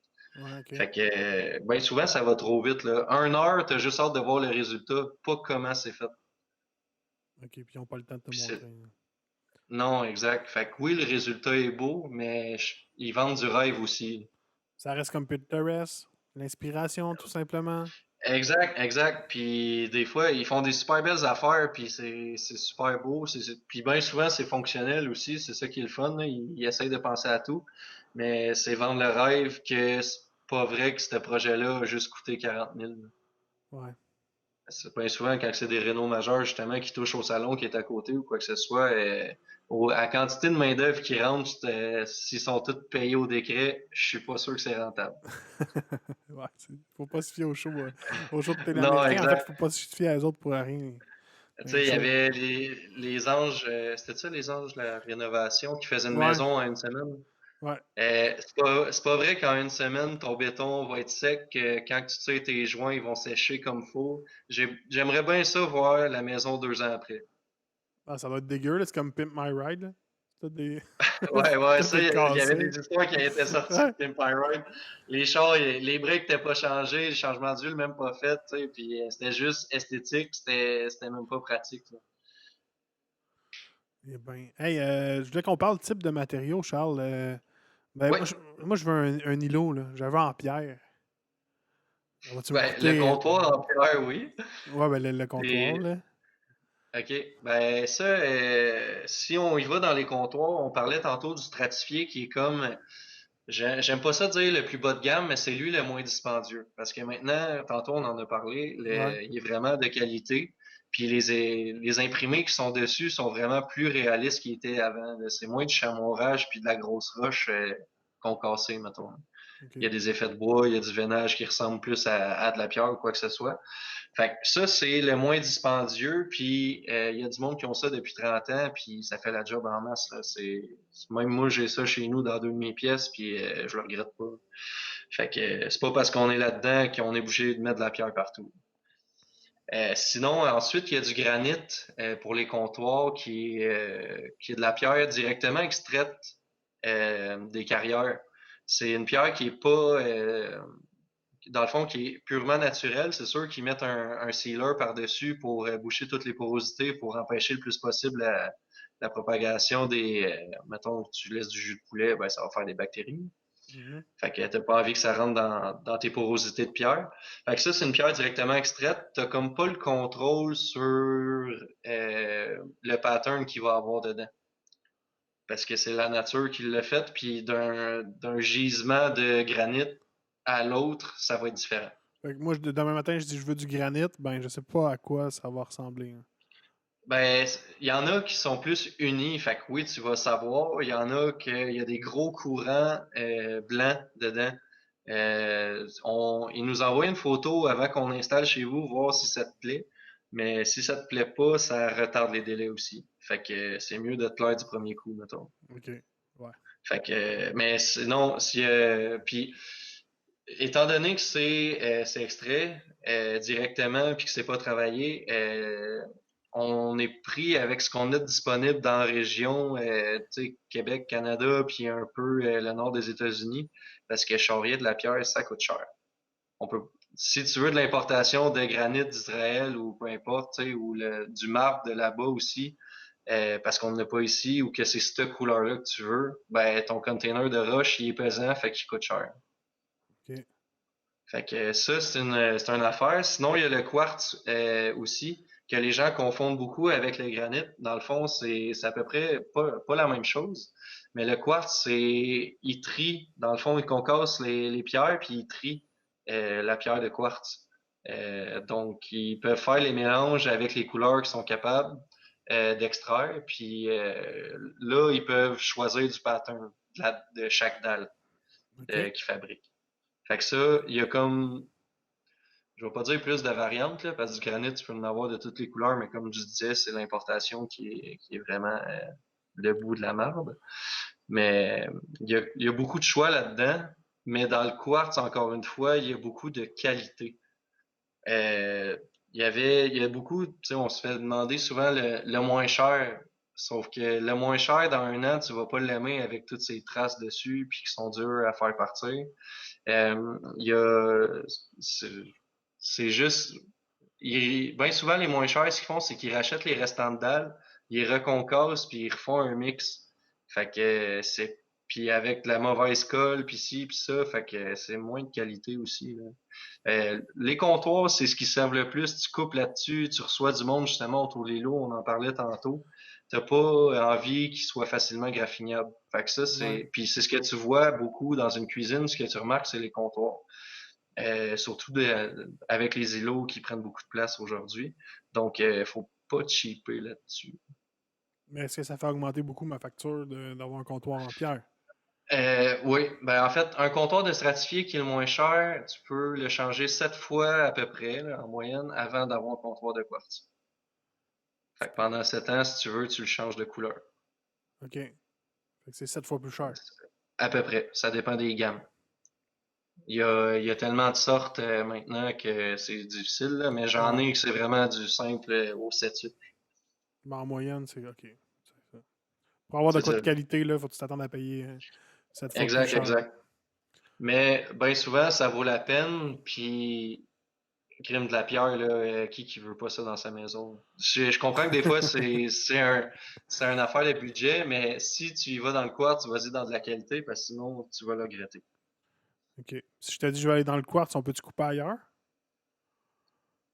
S1: Ouais, ok.
S2: Fait que, bien souvent, ça va trop vite, là. 1 heure, t'as juste hâte de voir le résultat, pas comment c'est fait.
S1: Ok, puis ils n'ont pas le temps de te
S2: Puis
S1: montrer.
S2: non, exact. Fait que oui, le résultat est beau, mais ils vendent du rêve aussi.
S1: Ça reste comme Pinterest, l'inspiration, tout simplement.
S2: Exact. Puis des fois, ils font des super belles affaires, puis c'est super beau. Puis bien souvent, c'est fonctionnel aussi. C'est ça qui est le fun, là. Ils essayent de penser à tout. Mais c'est vendre le rêve que c'est pas vrai que ce projet-là a juste coûté 40 000.
S1: Ouais.
S2: C'est bien souvent quand c'est des rénaux majeurs, justement, qui touchent au salon qui est à côté ou quoi que ce soit. À quantité de main-d'œuvre qui rentre, s'ils sont tous payés au décret, je suis pas sûr que c'est rentable.
S1: Ouais, faut pas se fier au show de télé
S2: Non,
S1: américain. En fait,
S2: exact.
S1: faut pas se fier à eux autres pour rien.
S2: Tu
S1: Même
S2: sais, il y
S1: chose.
S2: avait les anges, c'était ça les anges de la rénovation qui faisaient une
S1: Ouais,
S2: maison en une semaine?
S1: ouais.
S2: C'est pas vrai qu'en une semaine, ton béton va être sec, que quand tu tires tes joints, ils vont sécher comme faut. J'aimerais bien ça voir la maison 2 ans après.
S1: Ah, ça doit être dégueu, là. C'est comme Pimp My Ride, là. Tout des...
S2: Ouais, ouais,
S1: Tout
S2: ça,
S1: est
S2: il y avait
S1: cassé.
S2: des histoires qui étaient sorties de
S1: Ouais.
S2: Pimp My Ride. Les chars, les breaks n'étaient pas changés, les changements d'huile même pas faits, tu sais, puis c'était juste esthétique, c'était même pas pratique, là.
S1: Eh ben, hey, je voulais qu'on parle type de matériaux, Charles. Ben,
S2: Oui,
S1: moi, je veux un îlot, là. J'avais en pierre. Ça va-tu me
S2: ben, le
S1: coûter?
S2: comptoir en pierre, oui.
S1: Ouais, ben, le comptoir,
S2: Et,
S1: là.
S2: OK. Ben, ça, si on y va dans les comptoirs, on parlait tantôt du stratifié qui est comme, j'aime pas ça dire le plus bas de gamme, mais c'est lui le moins dispendieux. Parce que maintenant, tantôt on en a parlé,
S1: Ouais.
S2: il est vraiment de qualité. Puis les imprimés qui sont dessus sont vraiment plus réalistes qu'ils étaient avant, là. C'est moins du chamourage puis de la grosse roche concassée, mettons. Il y a
S1: OK.
S2: des effets de bois, il y a du veinage qui ressemble plus à de la pierre ou quoi que ce soit. Fait que ça, c'est le moins dispendieux, puis il y a du monde qui ont ça depuis 30 ans, puis ça fait la job en masse, là. Même moi, j'ai ça chez nous dans deux de mes pièces, puis je le regrette pas. Fait que c'est pas parce qu'on est là-dedans qu'on est obligé de mettre de la pierre partout. Sinon, ensuite, il y a du granit pour les comptoirs qui est de la pierre directement extraite des carrières. C'est une pierre qui est pas dans le fond, qui est purement naturelle. C'est sûr qu'ils mettent un sealer par-dessus pour boucher toutes les porosités, pour empêcher le plus possible la propagation des... mettons que tu laisses du jus de poulet, ben ça va faire des bactéries.
S1: Mhm.
S2: Fait que t'as pas envie que ça rentre dans tes porosités de pierre. Fait que ça, c'est une pierre directement extraite. T'as comme pas le contrôle sur le pattern qu'il va avoir dedans. Parce que c'est la nature qui l'a fait, puis d'un gisement de granit à l'autre, ça va être différent.
S1: Fait que moi, demain matin, je dis je veux du granit. Ben, je sais pas à quoi ça va ressembler, hein.
S2: Ben, il y en a qui sont plus unis, fait que oui, tu vas savoir. Il y en a qu'il y a des gros courants blancs dedans. Ils nous envoient une photo avant qu'on installe chez vous, voir si ça te plaît. Mais si ça te plaît pas, ça retarde les délais aussi. Fait que c'est mieux de te plaire du premier coup, mettons.
S1: OK. Ouais.
S2: Fait que, mais sinon, si, puis étant donné que c'est extrait directement puis que c'est pas travaillé, on est pris avec ce qu'on a de disponible dans la région, tu sais, Québec, Canada, puis un peu le nord des États-Unis, parce que charrier de la pierre, ça coûte cher. On peut, si tu veux de l'importation de granit d'Israël ou peu importe, tu sais, ou du marbre de là-bas aussi, parce qu'on n'a pas ici ou que c'est cette couleur-là que tu veux, ben ton container de roche, il est pesant, fait qu'il coûte cher.
S1: OK.
S2: Fait que ça, c'est une affaire. Sinon, il y a le quartz aussi, que les gens confondent beaucoup avec le granit. Dans le fond, c'est à peu près pas la même chose. Mais le quartz, il trie. Dans le fond, il concasse les pierres, puis il trie la pierre de quartz. Donc, ils peuvent faire les mélanges avec les couleurs qu'ils sont capables d'extraire. Puis là, ils peuvent choisir du pattern de chaque dalle
S1: OK.
S2: qu'ils fabriquent. Fait que ça, il y a comme, je vais pas dire plus de variantes, là, parce que du granit, tu peux en avoir de toutes les couleurs, mais comme je disais, c'est l'importation qui est vraiment le bout de la marde. Mais il y a beaucoup de choix là-dedans, mais dans le quartz, encore une fois, il y a beaucoup de qualité. Euh, il y a beaucoup, tu sais, on se fait demander souvent le moins cher, sauf que le moins cher, dans un an, tu vas pas l'aimer avec toutes ces traces dessus, puis qui sont dures à faire partir. Il y a, c'est c'est juste, bien souvent les moins chers, ce qu'ils font, c'est qu'ils rachètent les restants de dalles, ils reconcassent puis ils refont un mix. Fait que puis avec de la mauvaise colle puis ci puis ça, fait que c'est moins de qualité aussi, là. Les comptoirs, c'est ce qui servent le plus. Tu coupes là-dessus, tu reçois du monde justement autour des lots, on en parlait tantôt. T'as pas envie qu'il soit facilement graffignable. Fait que ça,
S1: Ouais.
S2: puis c'est ce que tu vois beaucoup dans une cuisine, ce que tu remarques, c'est les comptoirs. Surtout avec les îlots qui prennent beaucoup de place aujourd'hui. Donc, faut pas cheaper là-dessus.
S1: Mais est-ce que ça fait augmenter beaucoup ma facture d'avoir un comptoir en pierre?
S2: Oui, ben en fait, un comptoir de stratifié qui est le moins cher, tu peux le changer 7 fois à peu près, là, en moyenne, avant d'avoir un comptoir de quartz. Fait que pendant 7 ans, si tu veux, tu le changes de couleur.
S1: OK. Fait que c'est 7 fois plus cher.
S2: À peu près. Ça dépend des gammes. Il y a tellement de sortes maintenant que c'est difficile, là, mais j'en
S1: Ouais.
S2: ai que c'est vraiment du simple au 7-8.
S1: Mais en moyenne, c'est OK. C'est ça. Pour avoir de
S2: C'est
S1: quoi
S2: ça.
S1: de qualité, là, faut que tu t'attendes à payer 7 fois plus
S2: Exact,
S1: cher.
S2: exact. Mais bien souvent, ça vaut la peine, puis crime de la pierre, là, qui veut pas ça dans sa maison? Je comprends que des fois, c'est une affaire de budget, mais si tu y vas dans le quartz, vas-y dans de la qualité, parce que sinon, tu vas le regretter.
S1: OK. Si je te dis je vais aller dans le quartz, on peut-tu couper ailleurs?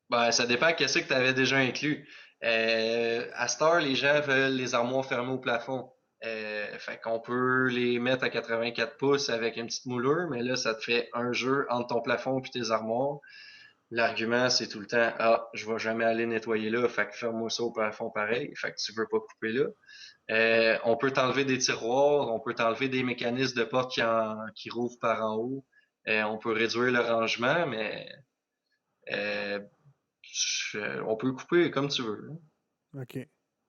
S2: Ben, ça dépend qu'est-ce que tu avais déjà inclus. À cette heure, les gens veulent les armoires fermées au plafond. Fait qu'on peut les mettre à 84 pouces avec une petite moulure, mais là, ça te fait un jeu entre ton plafond et tes armoires. L'argument, c'est tout le temps, ah, je vais jamais aller nettoyer là, fait que ferme-moi ça au plafond pareil, fait que tu veux pas couper là. On peut t'enlever des tiroirs, on peut t'enlever des mécanismes de porte qui rouvrent par en haut. On peut réduire le rangement, mais euh, on peut couper comme tu veux.
S1: OK.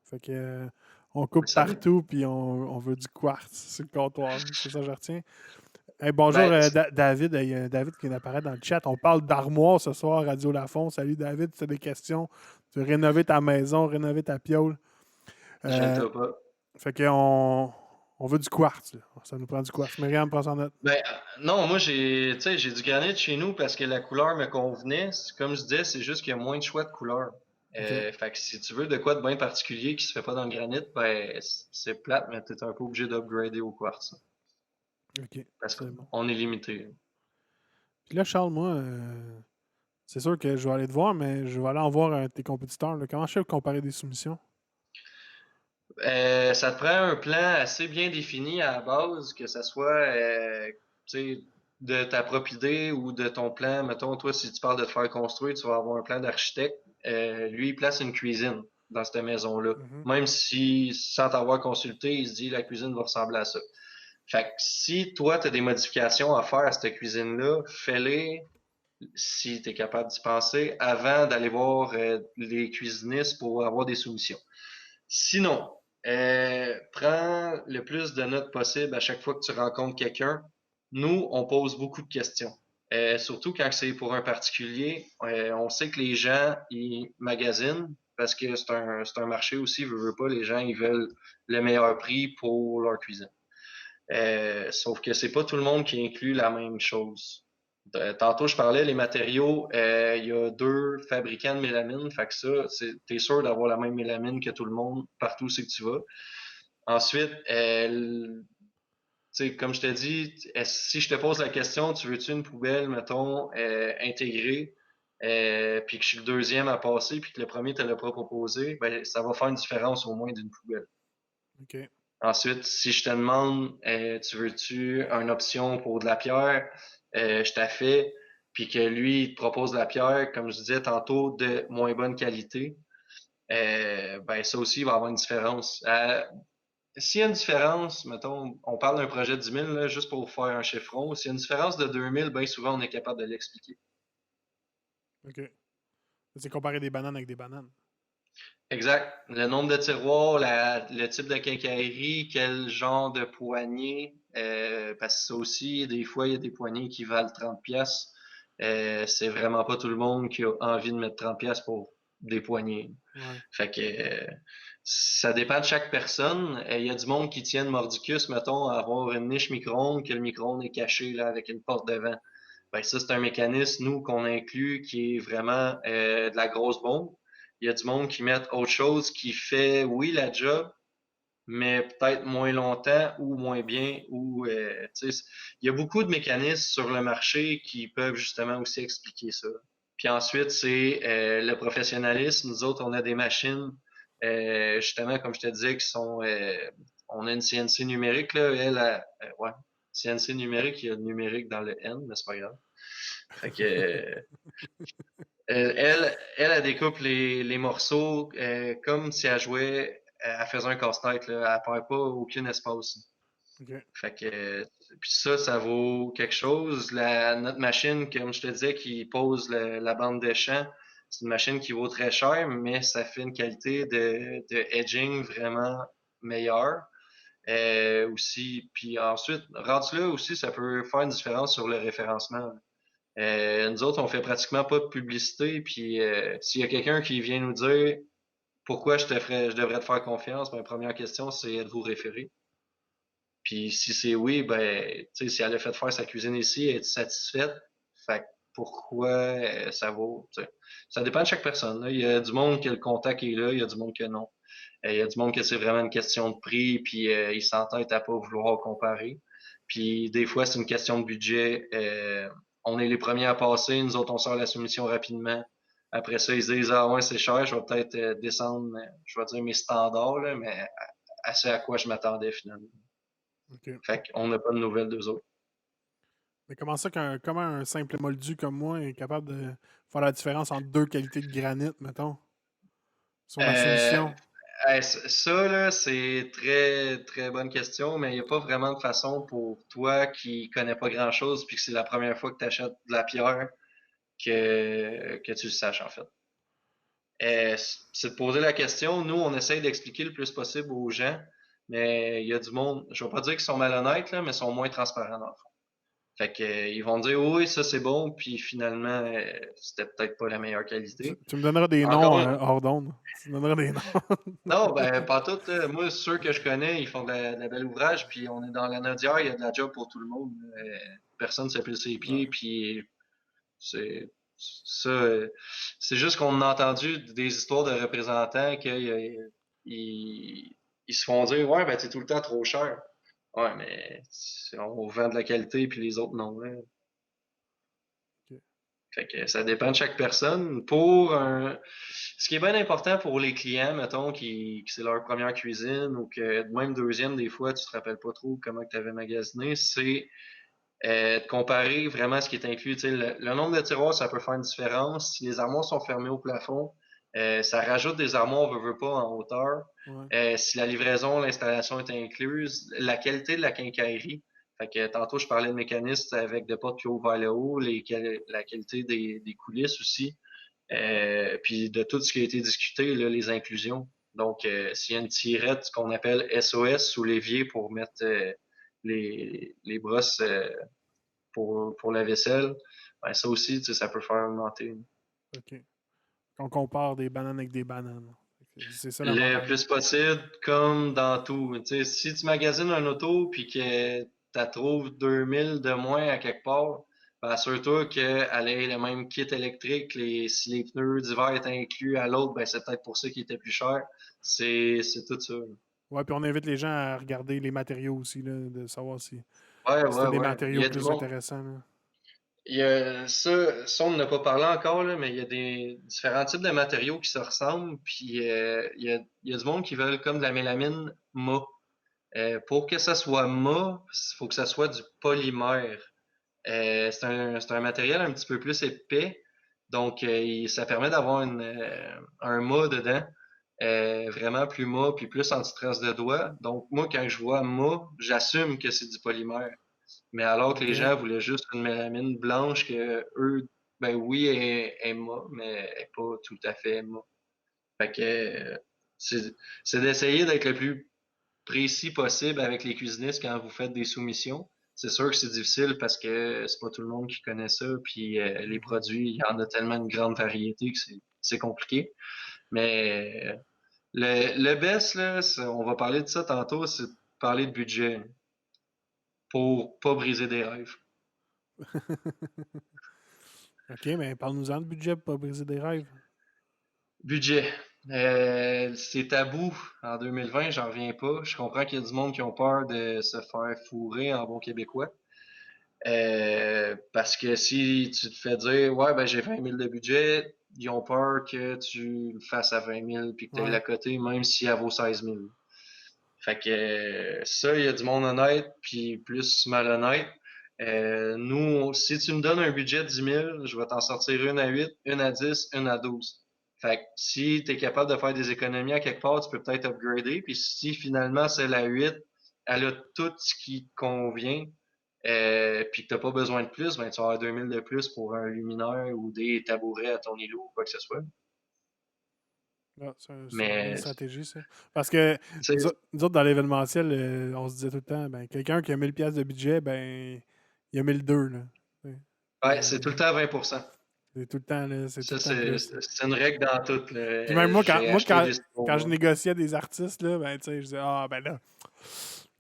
S1: Fait que on coupe
S2: Ça dépend.
S1: partout puis on veut du quartz sur le comptoir. C'est ça que je retiens. Hey, bonjour
S2: Ben,
S1: David. Il y a David qui vient d'apparaître dans le chat. On parle d'armoire ce soir à Radio Lafont. Salut David, tu as des questions. Tu veux rénover ta maison, rénover ta piole. Euh,
S2: gêne-toi pas.
S1: Fait qu'on veut du quartz, là. Ça nous prend du quartz. Myriam, prends ça en note.
S2: Ben, non, moi tu sais, j'ai du granit chez nous parce que la couleur me convenait. Comme je disais, c'est juste qu'il y a moins de choix de couleurs.
S1: OK.
S2: Fait que si tu veux de quoi de bien particulier qui se fait pas dans le granit, ben, c'est plate, mais t'es un peu obligé d'upgrader au quartz.
S1: OK.
S2: Parce
S1: C'est bon.
S2: qu'on est limité.
S1: Puis là, Charles, moi, c'est sûr que je vais aller te voir, mais je vais aller en voir un de tes compétiteurs, là. Comment je fais pour comparer des soumissions?
S2: Ça te prend un plan assez bien défini à la base, que ça soit tu sais, de ta propre idée ou de ton plan. Mettons, toi, si tu parles de te faire construire, tu vas avoir un plan d'architecte. Lui, il place une cuisine dans cette maison-là.
S1: Mhm.
S2: Même si, sans t'avoir consulté, il se dit la cuisine va ressembler à ça. Fait que si toi, tu as des modifications à faire à cette cuisine-là, fais-les si tu es capable d'y penser avant d'aller voir les cuisinistes pour avoir des soumissions. Sinon, prends le plus de notes possible à chaque fois que tu rencontres quelqu'un. Nous, on pose beaucoup de questions. Surtout quand c'est pour un particulier, on sait que les gens, ils magasinent parce que c'est un marché aussi, veut pas, les gens, ils veulent le meilleur prix pour leur cuisine. Sauf que c'est pas tout le monde qui inclut la même chose. Tantôt, je parlais, les matériaux, il y a deux fabricants de mélamine, fait que ça, t'es sûr d'avoir la même mélamine que tout le monde partout où c'est que tu vas. Ensuite, comme je te dis, si je te pose la question, tu veux-tu une poubelle, mettons, intégrée, puis que je suis le deuxième à passer, puis que le premier te l'a pas proposé, ben, ça va faire une différence au moins d'une poubelle.
S1: OK.
S2: Ensuite, si je te demande, tu veux-tu une option pour de la pierre, je t'ai fait, puis que lui, il te propose de la pierre, comme je disais tantôt, de moins bonne qualité, ben ça aussi, il va y avoir une différence. S'il y a une différence, mettons, on parle d'un projet de 10 000, là, juste pour faire un chiffron, s'il y a une différence de 2 000, bien souvent, on est capable de l'expliquer.
S1: OK. C'est comparer des bananes avec des bananes.
S2: Exact. Le nombre de tiroirs, le type de quincaillerie, quel genre de poignée, parce que ça aussi, des fois, il y a des poignées qui valent 30 pièces. C'est vraiment pas tout le monde qui a envie de mettre 30 pièces pour des poignées.
S1: Ouais.
S2: Fait que ça dépend de chaque personne. Il y a du monde qui tient le mordicus, mettons, à avoir une niche micro-ondes, que le micro-ondes est caché là avec une porte devant. Ben ça, c'est un mécanisme, nous, qu'on inclut, qui est vraiment de la grosse bombe. Il y a du monde qui met autre chose qui fait, oui, la job, mais peut-être moins longtemps ou moins bien. Ou il y a beaucoup de mécanismes sur le marché qui peuvent justement aussi expliquer ça. Puis ensuite, c'est le professionnalisme. Nous autres, on a des machines, justement, comme je te disais, qui sont... on a une CNC numérique, là. Ouais, CNC numérique, il y a le numérique dans le N, mais c'est pas grave. Fait que, elle découpe les morceaux comme si elle jouait, elle faisait un casse-tête, là. Elle perd pas aucun espace.
S1: OK.
S2: Fait que, puis ça vaut quelque chose. Notre machine, comme je te disais, qui pose la bande de champ, c'est une machine qui vaut très cher, mais ça fait une qualité de edging vraiment meilleure. Aussi, puis ensuite, rendu là aussi, ça peut faire une différence sur le référencement. Nous autres, on fait pratiquement pas de publicité, puis s'il y a quelqu'un qui vient nous dire pourquoi je devrais te faire confiance, ben, première question, c'est êtes-vous référé? Puis si c'est oui, ben, tu sais, si elle a fait faire sa cuisine ici, elle est satisfaite. Fait que pourquoi ça vaut, tu sais. Ça dépend de chaque personne, là. Il y a du monde que le contact est là, il y a du monde que non. Il y a du monde que c'est vraiment une question de prix, puis ils s'entêtent à pas vouloir comparer. Puis des fois, c'est une question de budget. On est les premiers à passer, nous autres, on sort la soumission rapidement. Après ça, ils se disent, ah ouais, c'est cher, je vais peut-être descendre, je vais dire mes standards, là, mais à ce à quoi je m'attendais finalement.
S1: OK.
S2: Fait qu'on n'a pas de nouvelles d'eux autres.
S1: Mais comment un simple moldu comme moi est capable de faire la différence entre deux qualités de granit, mettons, sur ma
S2: Euh,
S1: soumission?
S2: Ça, là, c'est très, très bonne question, mais il n'y a pas vraiment de façon pour toi qui connais pas grand-chose puis que c'est la première fois que tu achètes de la pierre que tu le saches, en fait. C'est de poser la question. Nous, on essaye d'expliquer le plus possible aux gens, mais il y a du monde, je ne vais pas dire qu'ils sont malhonnêtes, là, mais ils sont moins transparents dans le fond. Fait que, ils vont dire oui, ça c'est bon, puis finalement, c'était peut-être pas la meilleure qualité.
S1: Tu me donneras des noms
S2: Encore une,
S1: hors d'onde. Tu me donneras des noms.
S2: non, ben, pas tout. Moi, ceux que je connais, ils font de la belle ouvrage, puis on est dans la Nodière, il y a de la job pour tout le monde. Personne ne s'appelle ses pieds,
S1: Ouais.
S2: puis c'est ça. C'est juste qu'on a entendu des histoires de représentants ils, ils se font dire, ouais, ben, t'es tout le temps trop cher. Ouais, mais on vend de la qualité, puis les autres non. Hein.
S1: OK.
S2: Fait que ça dépend de chaque personne. Ce qui est bien important pour les clients, mettons, que c'est leur première cuisine ou que même deuxième, des fois, tu te rappelles pas trop comment tu avais magasiné, c'est de comparer vraiment ce qui est inclus. Tu sais, le nombre de tiroirs, ça peut faire une différence. Si les armoires sont fermées au plafond, ça rajoute des armoires, veut pas, en hauteur.
S1: Ouais.
S2: Si la livraison, l'installation est incluse, la qualité de la quincaillerie. Fait que tantôt, je parlais de mécanisme avec des portes qui ouvrent vers le haut, la qualité des coulisses aussi. Puis de tout ce qui a été discuté, là, les inclusions. Donc, s'il y a une tirette, ce qu'on appelle SOS sous l'évier pour mettre les brosses pour la vaisselle, ben, ça aussi, tu sais, ça peut faire augmenter.
S1: OK. On compare des bananes avec des bananes. C'est ça
S2: Le
S1: l'avantage.
S2: plus possible, comme dans tout. Tu sais, si tu magasines un auto puis que tu trouves 2000 de moins à quelque part, ben assure-toi qu'elle ait le même kit électrique. Si les pneus d'hiver étaient inclus à l'autre, ben c'est peut-être pour ça qu'il était plus cher. C'est tout ça.
S1: Ouais, puis on invite les gens à regarder les matériaux aussi, là, de savoir si
S2: Ouais,
S1: c'était
S2: ouais,
S1: des
S2: ouais. Il
S1: matériaux
S2: y a du
S1: plus
S2: monde.
S1: intéressants. Là.
S2: Il y a ça on n'en a pas parlé encore, là, mais il y a des différents types de matériaux qui se ressemblent. Puis il y a du monde qui veulent comme de la mélamine mat. Pour que ça soit mat, il faut que ça soit du polymère. C'est un matériel un petit peu plus épais, donc ça permet d'avoir un mât dedans, vraiment plus mat puis plus anti-trace de doigts. Donc moi, quand je vois mat, j'assume que c'est du polymère. Mais alors que les
S1: OK.
S2: gens voulaient juste une mélamine blanche que eux, ben oui, elle est mat, mais elle est pas tout à fait mat. Fait que c'est c'est d'essayer d'être le plus précis possible avec les cuisinistes quand vous faites des soumissions. C'est sûr que c'est difficile parce que c'est pas tout le monde qui connaît ça, puis les
S1: Mhm.
S2: produits, il y en a tellement une grande variété que c'est compliqué. Mais le best, là, on va parler de ça tantôt, c'est de parler de budget pour pas briser des rêves.
S1: OK, mais parle-nous-en de budget pour pas briser des rêves.
S2: Budget. C'est tabou en 2020, j'en reviens pas. Je comprends qu'il y a du monde qui ont peur de se faire fourrer en bon québécois. Parce que si tu te fais dire, ouais, ben j'ai 20 000 de budget, ils ont peur que tu le fasses à 20 000 puis que tu ailles
S1: Ouais.
S2: la côté, même si elle vaut 16 000. Fait que ça, il y a du monde honnête puis plus malhonnête. Nous, si tu me donnes un budget de 10 000, je vais t'en sortir une à 8, une à 10, une à 12. Fait que si tu es capable de faire des économies à quelque part, tu peux peut-être upgrader. Puis si finalement celle à 8, elle a tout ce qui te convient, puis que tu n'as pas besoin de plus, ben, tu vas avoir 2000 de plus pour un luminaire ou des tabourets à ton îlot ou quoi que ce soit.
S1: Ah, c'est une bonne
S2: Mais,
S1: stratégie, ça. Parce que
S2: tu sais,
S1: nous autres, dans l'événementiel, on se disait tout le temps, ben, quelqu'un qui a 1000 pièces de budget, ben, il a 1002, là. Tu
S2: ouais, c'est tout le
S1: sais.
S2: temps 20%.
S1: C'est tout le temps, là, c'est tout
S2: Ça,
S1: le temps
S2: c'est
S1: plus.
S2: c'est une règle dans tout,
S1: Puis même
S2: là.
S1: moi,
S2: J'ai acheté des
S1: quand je
S2: Simoa.
S1: négociais des artistes, là, ben, tu sais, je disais, ah, ben là,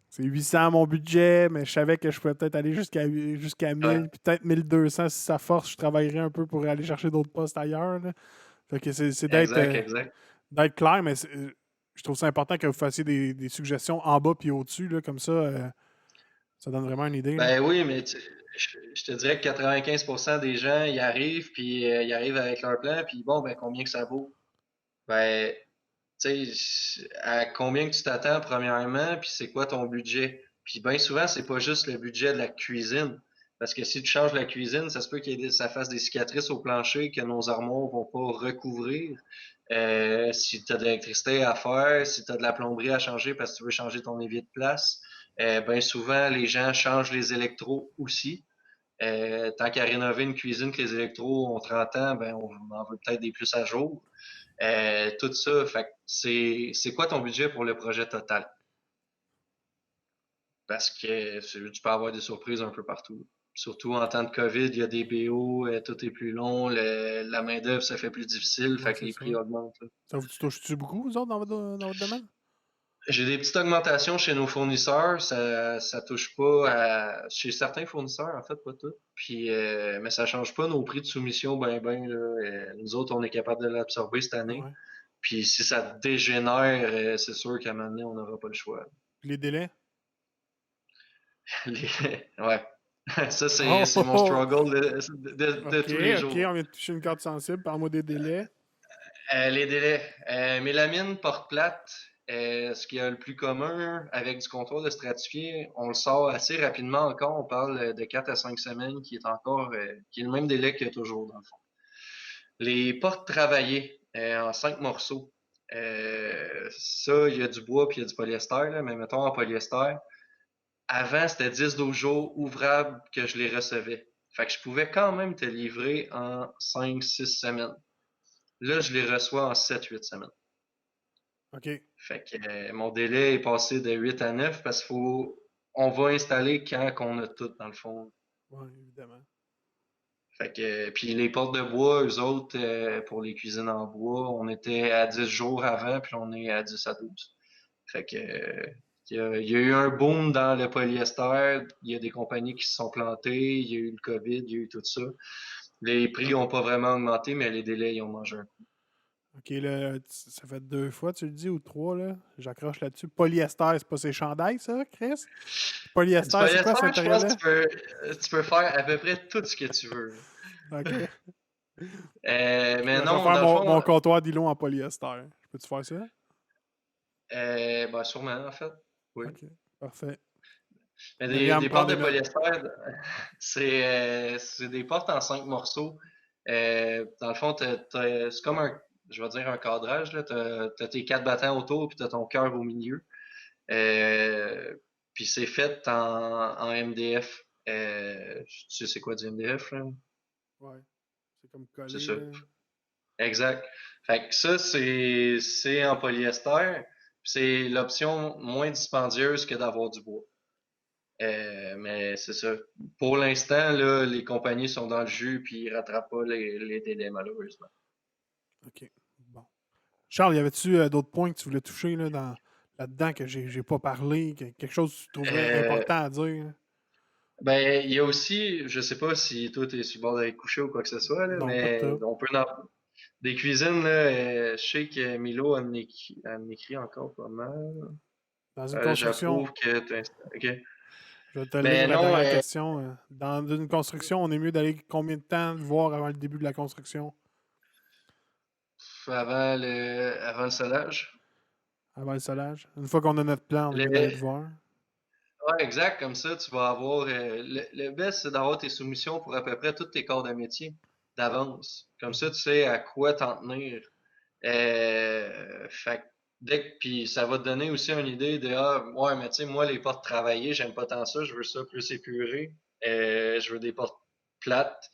S1: c'est 800 mon budget, mais je savais que je pouvais peut-être aller jusqu'à
S2: Ouais,
S1: 1000, puis peut-être 1200 si ça force, je travaillerais un peu pour aller chercher d'autres postes ailleurs, là. Fait que c'est
S2: exact, exact.
S1: d'être clair, mais je trouve ça important que vous fassiez des suggestions en bas puis au-dessus, là, comme ça donne vraiment une idée, là.
S2: Ben oui, mais je te dirais que 95% des gens, ils arrivent, puis ils arrivent avec leur plan, puis bon, ben combien que ça vaut? Ben, tu sais, à combien que tu t'attends premièrement, puis c'est quoi ton budget? Puis bien souvent, c'est pas juste le budget de la cuisine. Parce que si tu changes la cuisine, ça se peut ça fasse des cicatrices au plancher que nos armoires vont pas recouvrir. Si tu as de l'électricité à faire, si tu as de la plomberie à changer parce que tu veux changer ton évier de place, bien souvent, les gens changent les électros aussi. Tant qu'à rénover une cuisine que les électros ont 30 ans, ben on en veut peut-être des plus à jour. Tout ça, fait que c'est quoi ton budget pour le projet total? Parce que tu peux avoir des surprises un peu partout. Surtout en temps de COVID, il y a des BO, tout est plus long, la main-d'œuvre se fait plus difficile,
S1: Ouais,
S2: fait que
S1: c'est
S2: les
S1: ça.
S2: prix augmentent, là.
S1: Ça vous touche-tu beaucoup, vous autres, dans votre domaine?
S2: J'ai des petites augmentations chez nos fournisseurs, ça touche pas chez certains fournisseurs, en fait, pas tous. Puis, mais ça change pas nos prix de soumission ben, là. Nous autres, on est capable de l'absorber cette année.
S1: Ouais.
S2: Puis si ça dégénère, c'est sûr qu'à un moment donné, on n'aura pas le choix.
S1: Puis les délais?
S2: Ouais. Ça,
S1: Oh,
S2: c'est
S1: oh,
S2: mon
S1: oh.
S2: struggle de
S1: OK,
S2: tous les
S1: OK,
S2: jours.
S1: on vient de toucher une corde sensible. Parle-moi des délais.
S2: Les délais. Mélamine, porte plate, ce qui est le plus commun avec du comptoir de stratifié, on le sort assez rapidement encore. On parle de 4 à 5 semaines qui est encore, qui est le même délai qu'il y a toujours dans le fond. Les portes travaillées en 5 morceaux. Ça, il y a du bois puis il y a du polyester, là, mais mettons en polyester. Avant, c'était 10-12 jours ouvrables que je les recevais. Fait que je pouvais quand même te livrer en 5-6 semaines. Là, je les reçois en 7-8 semaines.
S1: OK.
S2: Fait que mon délai est passé de 8 à 9 parce on va installer quand qu'on a tout dans le fond.
S1: Oui, évidemment.
S2: Fait que puis les portes de bois, eux autres, pour les cuisines en bois, on était à 10 jours avant, puis on est à 10 à 12. Fait que il y a eu un boom dans le polyester, il y a des compagnies qui se sont plantées, il y a eu le COVID, il y a eu tout ça. Les prix n'ont pas vraiment augmenté, mais les délais, ils ont mangé un coup.
S1: OK, là, ça fait deux fois, tu le dis, ou trois, là. J'accroche là-dessus. Polyester, c'est pas ces chandails, ça, Chris?
S2: Du
S1: Polyester, c'est quoi
S2: polyester,
S1: cet
S2: je pense que
S1: matériel-là?
S2: tu peux faire à peu près tout ce que tu veux.
S1: OK.
S2: Mais
S1: Je vais
S2: non,
S1: faire
S2: dans le fond,
S1: mon comptoir d'îlot en polyester. Je peux-tu faire ça?
S2: ben sûrement, en fait. Oui.
S1: OK. Parfait.
S2: Mais
S1: Je me viens à me
S2: des
S1: prendre
S2: portes
S1: des
S2: de
S1: notes.
S2: polyester, c'est des portes en 5 morceaux. Dans le fond, c'est comme je vais dire un cadrage, là. T'as tes 4 battants autour, puis t'as ton cœur au milieu. Euh, Puis c'est fait en MDF. Tu sais c'est quoi du MDF, là?
S1: Ouais. C'est comme
S2: C'est
S1: collé,
S2: ça.
S1: là.
S2: Exact. Fait que ça, c'est en polyester. C'est l'option moins dispendieuse que d'avoir du bois. Mais c'est ça. Pour l'instant, là, les compagnies sont dans le jus puis ils rattrapent pas les délais, malheureusement.
S1: OK. Bon. Charles, y avait-tu d'autres points que tu voulais toucher là-dedans que j'ai pas parlé, quelque chose que tu trouverais
S2: Euh,
S1: important à dire? Là?
S2: ben, il y a aussi, je sais pas si toi t'es sur le bord d'aller coucher ou quoi que ce soit, là,
S1: Non, pas de
S2: mais
S1: tout.
S2: on peut des cuisines, là, je sais que Milo en écrit encore pas mal.
S1: Dans une construction,
S2: J'approuve que tu OK.
S1: je vais te lire
S2: Mais
S1: la
S2: non,
S1: dernière question. Dans une construction, on est mieux d'aller combien de temps voir avant le début de la construction?
S2: avant le solage.
S1: Avant le solage? Une fois qu'on a notre plan, on est mieux d'aller le
S2: Le,
S1: voir.
S2: Ouais, exact. Comme ça, tu vas avoir. Le best, c'est d'avoir tes soumissions pour à peu près tous tes corps de métier d'avance. Comme ça,
S1: Mhm.
S2: tu sais à quoi t'en tenir. Fait que Puis ça va te donner aussi une idée de ah ouais mais tu sais moi les portes travaillées j'aime pas tant ça, je veux ça plus épuré, je veux des portes plates.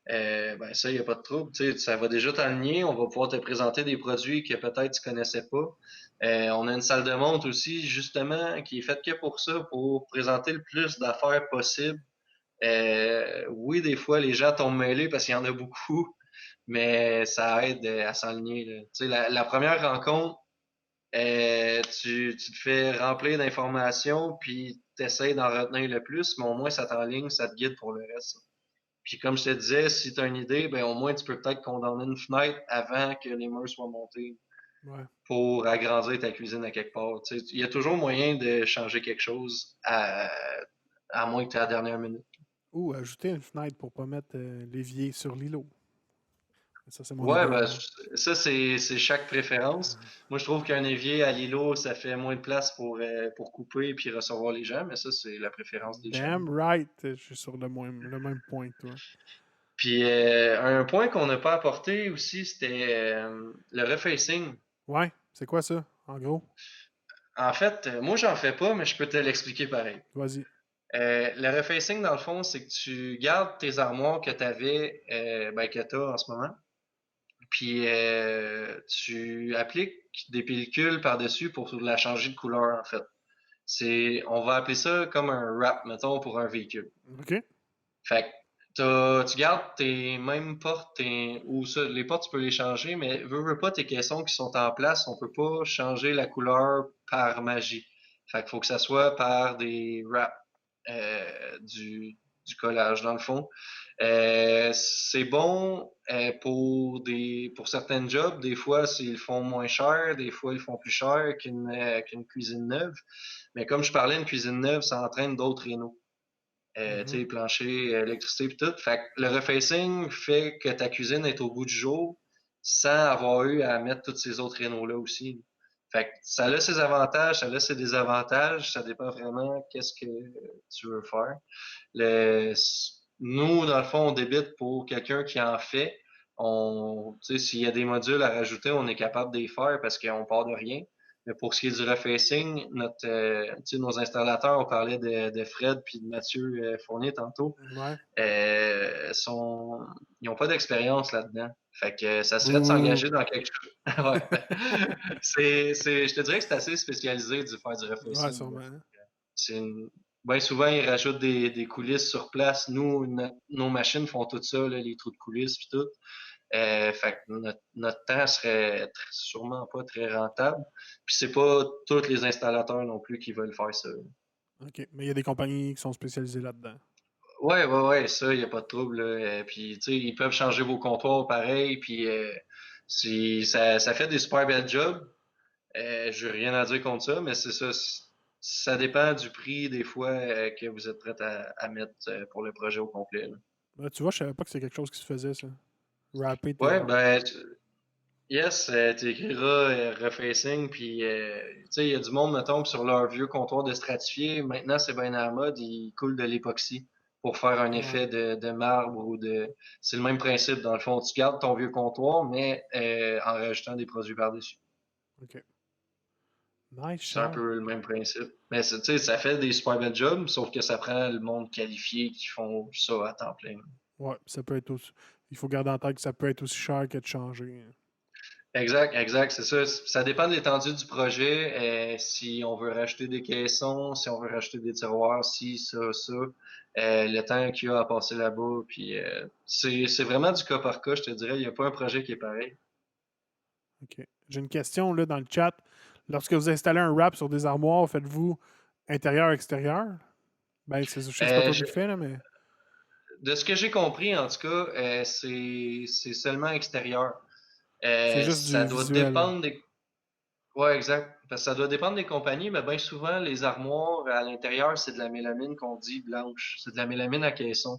S2: Ben ça, il n'y a pas de trouble. Tu sais, ça va déjà t'aligner. On va pouvoir te présenter des produits que peut-être tu connaissais pas. On a une salle de montre aussi, justement, qui est faite que pour ça, pour présenter le plus d'affaires possible. Oui, des fois, les gens tombent mêlés parce qu'il y en a beaucoup, mais ça aide à s'aligner, là. Tu sais, la première rencontre, tu te fais remplir d'informations, puis tu essaies d'en retenir le plus, mais au moins ça t'enligne, ça te guide pour le reste. Puis comme je te disais, si tu as une idée, ben au moins tu peux peut-être condamner une fenêtre avant que les murs soient montés
S1: Ouais.
S2: pour agrandir ta cuisine à quelque part. Tu sais, il y a toujours moyen de changer quelque chose à moins que tu à la dernière minute.
S1: Ou ajouter une fenêtre pour pas mettre l'évier sur l'îlot. Ça, c'est mon
S2: Ouais, ben
S1: idéal.
S2: ça c'est chaque préférence. Moi je trouve qu'un évier à l'îlot, ça fait moins de place pour couper et puis recevoir les gens, mais ça c'est la préférence des gens.
S1: Damn right, je suis sur le même point que toi.
S2: Puis un point qu'on n'a pas apporté aussi, c'était le refacing.
S1: Ouais, c'est quoi ça, en gros?
S2: En fait, moi, j'en fais pas, mais je peux te l'expliquer pareil.
S1: Vas-y.
S2: Le refacing, dans le fond, c'est que tu gardes tes armoires que tu avais, ben, que tu as en ce moment, puis tu appliques des pellicules par-dessus pour la changer de couleur, en fait. On va appeler ça comme un wrap, mettons, pour un véhicule.
S1: OK.
S2: Fait que tu gardes tes mêmes portes, ou ça, les portes, tu peux les changer, mais veux pas tes caissons qui sont en place, on peut pas changer la couleur par magie. Fait qu'il faut que ça soit par des wraps, du collage, dans le fond. C'est bon pour certains jobs. Des fois, ils font moins cher, des fois, ils font plus cher qu'une cuisine neuve. Mais comme je parlais, une cuisine neuve, ça entraîne d'autres rénaux. Tu
S1: Mhm.
S2: sais, plancher, électricité et tout. Fait que le refacing fait que ta cuisine est au goût du jour sans avoir eu à mettre tous ces autres rénaux-là aussi. Fait que ça a ses avantages, ça a ses désavantages, ça dépend vraiment qu'est-ce que tu veux faire. Le, Nous, dans le fond, on débite pour quelqu'un qui en fait. Tu sais, s'il y a des modules à rajouter, on est capable de les faire parce qu'on part de rien. Mais pour ce qui est du refacing, tu sais, nos installateurs, on parlait de Fred puis de Mathieu Fournier tantôt,
S1: Ouais.
S2: sont, ils n'ont pas d'expérience là-dedans. Fait que ça serait de
S1: Bouh.
S2: s'engager dans quelque chose. Ouais. Je te dirais que c'est assez spécialisé de faire du
S1: Ouais,
S2: refacing, là.
S1: sûrement.
S2: C'est une... Ben souvent, ils rajoutent des coulisses sur place. Nous, nos machines font tout ça, là, les trous de coulisses puis tout. Fait que notre temps serait sûrement pas très rentable. Puis c'est pas tous les installateurs non plus qui veulent faire ça.
S1: OK. Mais il y a des compagnies qui sont spécialisées là-dedans.
S2: Ouais, ça, y a pas de trouble, là. Puis, tu sais, ils peuvent changer vos comptoirs pareil. Puis, ça fait des super belles jobs. J'ai rien à dire contre ça, mais c'est ça. Ça dépend du prix, des fois, que vous êtes prêt à mettre pour le projet au complet, là.
S1: Tu vois, je savais pas que c'est quelque chose qui se faisait, ça. Rapper tes
S2: Ouais,
S1: armoires.
S2: ben, yes, tu écriras refacing, puis tu sais, il y a du monde, mettons, sur leur vieux comptoir de stratifié, maintenant c'est bien à la mode, ils coulent de l'époxy pour faire un
S1: Ouais.
S2: effet de marbre ou de... C'est le même principe, dans le fond, tu gardes ton vieux comptoir, mais en rajoutant des produits par-dessus.
S1: OK. Nice,
S2: C'est un
S1: Charles.
S2: peu le même principe. Mais tu sais, ça fait des super belles jobs, sauf que ça prend le monde qualifié qui font ça à temps plein.
S1: Ouais, ça peut être aussi. Il faut garder en tête que ça peut être aussi cher que de changer.
S2: Exact, c'est ça. Ça dépend de l'étendue du projet. Si on veut rajouter des caissons, si on veut rajouter des tiroirs, si, ça. Le temps qu'il y a à passer là-bas. Puis c'est vraiment du cas par cas, je te dirais. Il n'y a pas un projet qui est pareil.
S1: OK. J'ai une question là dans le chat. Lorsque vous installez un wrap sur des armoires, faites-vous intérieur-extérieur? Ben, je sais que c'est pas
S2: Euh,
S1: toi qui
S2: je-
S1: le fais, là, mais
S2: de ce que j'ai compris, en tout cas, c'est seulement extérieur.
S1: c'est juste
S2: Ça
S1: du
S2: doit
S1: visuel.
S2: dépendre des... Ouais, exact. Parce que ça doit dépendre des compagnies, mais bien souvent, les armoires à l'intérieur, c'est de la mélamine qu'on dit blanche. C'est de la mélamine à caisson.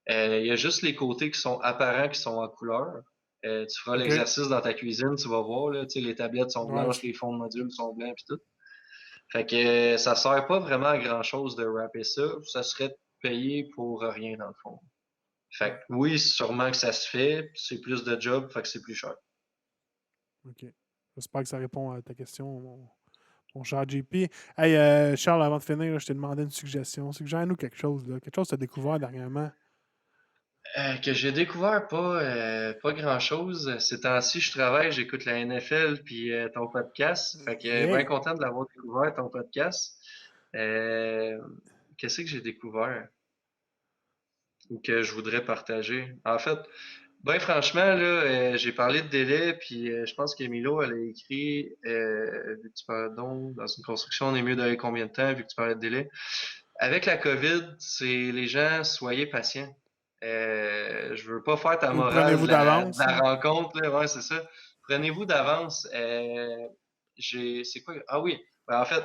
S2: Il y a juste les côtés qui sont apparents, qui sont en couleur. Tu feras
S1: OK.
S2: l'exercice dans ta cuisine, tu vas voir, là, tu sais, les tablettes sont
S1: Ouais,
S2: blanches, les fonds de module sont blancs, puis tout. Fait que ça sert pas vraiment à grand-chose de wrapper ça. Ça serait de payer pour rien, dans le fond. Fait
S1: ouais.
S2: que oui, sûrement que ça se fait, c'est plus de job, fait que c'est plus cher.
S1: OK. J'espère que ça répond à ta question, mon cher JP. Hey, Charles, avant de finir, là, je t'ai demandé une suggestion. Suggère-nous quelque chose, là. Quelque chose que tu as découvert dernièrement.
S2: Que j'ai découvert pas grand-chose. Ces temps-ci, je travaille, j'écoute la NFL puis ton podcast. Fait que bien
S1: Yeah!
S2: content de l'avoir découvert, ton podcast. Euh, Qu'est-ce que j'ai découvert ou que je voudrais partager? En fait, ben franchement, là, j'ai parlé de délai, puis je pense qu'Emilo, elle a écrit vu que tu parles donc, dans une construction, on est mieux d'aller combien de temps, vu que tu parlais de délai. Avec la COVID, c'est les gens, soyez patients. Je veux pas faire ta
S1: Ou
S2: morale
S1: prenez-vous
S2: de
S1: d'avance,
S2: la
S1: là.
S2: rencontre, là, ouais, c'est ça. Prenez-vous d'avance. C'est quoi? Ah oui, ben, en fait,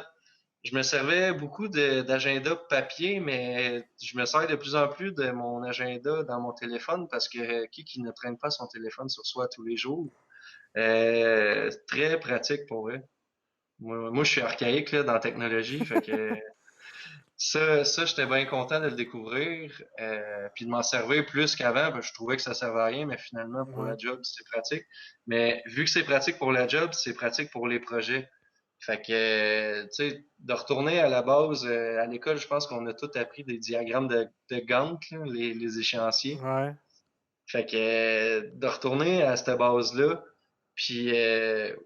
S2: je me servais beaucoup d'agenda papier, mais je me sers de plus en plus de mon agenda dans mon téléphone parce que qui ne traîne pas son téléphone sur soi tous les jours? Très pratique pour eux. Moi, je suis archaïque là, dans la technologie, fait que ça, j'étais bien content de le découvrir, puis de m'en servir plus qu'avant, parce que je trouvais que ça servait à rien, mais finalement, pour
S1: Ouais.
S2: la job, c'est pratique. Mais vu que c'est pratique pour la job, c'est pratique pour les projets. Fait que, tu sais, de retourner à la base, à l'école, je pense qu'on a tout appris des diagrammes de Gantt, là, les échéanciers.
S1: Ouais.
S2: Fait que, de retourner à cette base-là, puis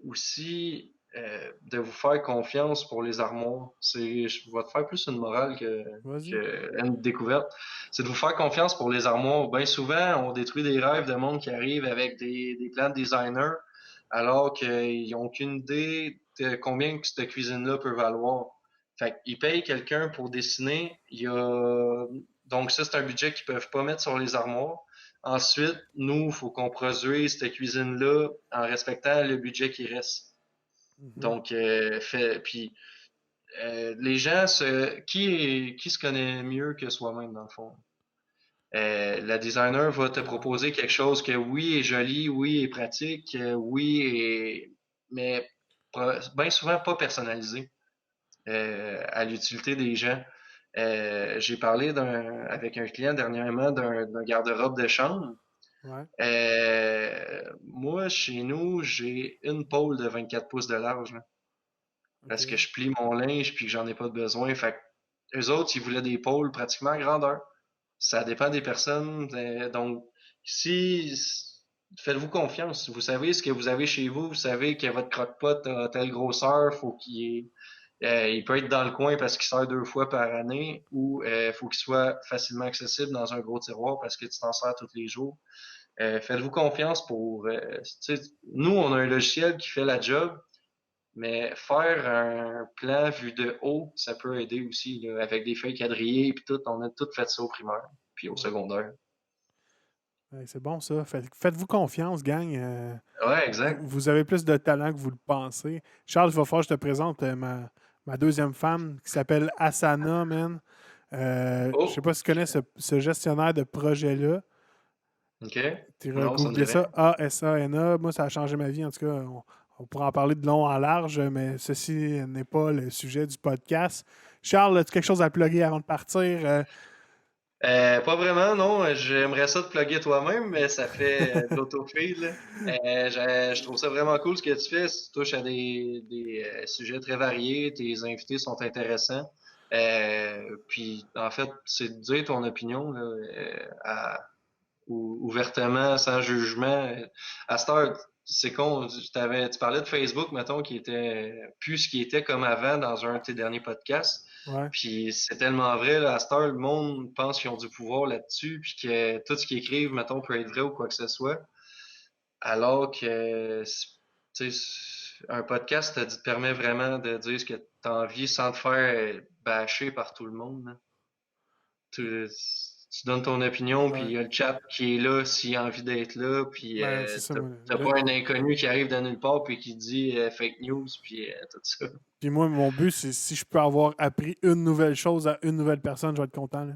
S2: aussi de vous faire confiance pour les armoires. Je vais te faire plus une morale
S1: Vas-y.
S2: que une découverte. C'est de vous faire confiance pour les armoires. Bien souvent, on détruit des rêves de monde qui arrivent avec des plans de designer, alors qu'ils n'ont aucune idée de combien que cette cuisine-là peut valoir. Fait qu'ils payent quelqu'un pour dessiner. Donc ça, c'est un budget qu'ils peuvent pas mettre sur les armoires. Ensuite, nous, il faut qu'on produise cette cuisine-là en respectant le budget qui reste.
S1: Mhm.
S2: Donc, puis les gens, qui se connaît mieux que soi-même dans le fond? La designer va te proposer quelque chose que oui est joli, oui est pratique, mais bien souvent pas personnalisé à l'utilité des gens. J'ai parlé avec un client dernièrement d'un garde-robe de chambre.
S1: Ouais.
S2: Moi, chez nous, j'ai une pôle de 24 pouces de large, là, parce que
S1: OK.
S2: je plie mon linge puis que j'en ai pas de besoin. Fait que eux autres, ils voulaient des pôles pratiquement à grandeur. Ça dépend des personnes. Donc, si faites-vous confiance. Vous savez ce que vous avez chez vous. Vous savez que votre croque-pot a telle grosseur. Il peut être dans le coin parce qu'il sert 2 fois par année ou faut qu'il soit facilement accessible dans un gros tiroir parce que tu t'en sers tous les jours. Faites-vous confiance pour. Nous, on a un logiciel qui fait la job, mais faire un plan vu de haut, ça peut aider aussi, là, avec des feuilles quadrillées et tout. On a tout fait ça au primaire, puis au
S1: Ouais.
S2: secondaire.
S1: Ouais, c'est bon, ça. Faites-vous confiance, gang.
S2: Ouais,
S1: Vous,
S2: exact.
S1: vous avez plus de talent que vous le pensez. Charles, il va falloir que je te présente ma deuxième femme qui s'appelle Asana, man. Je sais
S2: Oh,
S1: pas si tu connais ce gestionnaire de projet-là.
S2: ok.
S1: Tu
S2: Non, ça me
S1: googler
S2: dit rien.
S1: ça, A-S-A-N-A. Moi, ça a changé ma vie. En tout cas, on pourra en parler de long en large, mais ceci n'est pas le sujet du podcast. Charles, as-tu quelque chose à plugger avant de partir?
S2: Pas vraiment, non. J'aimerais ça te plugger toi-même, mais ça fait de l'autofil, là. Je trouve ça vraiment cool ce que tu fais. Tu touches à des sujets très variés. Tes invités sont intéressants. Puis, en fait, c'est de dire ton opinion là, ouvertement, sans jugement. À cette heure, c'est con. Tu parlais de Facebook, mettons, qui était plus ce qui était comme avant dans un de tes derniers podcasts.
S1: Ouais.
S2: Puis c'est tellement vrai, là, à cette heure, le monde pense qu'ils ont du pouvoir là-dessus, puis que tout ce qu'ils écrivent, mettons, peut être vrai ou quoi que ce soit. Alors que, tu sais, un podcast te permet vraiment de dire ce que tu as envie sans te faire bâcher par tout le monde, là. Tu, tu donnes ton opinion, puis il
S1: Ouais.
S2: y a le chat qui est là s'il a envie d'être là, puis
S1: Ben, c'est ça, moi.
S2: t'as pas un inconnu qui arrive de nulle part puis qui dit fake news, puis tout ça.
S1: Puis moi, mon but, c'est si je peux avoir appris une nouvelle chose à une nouvelle personne, je vais être content, là.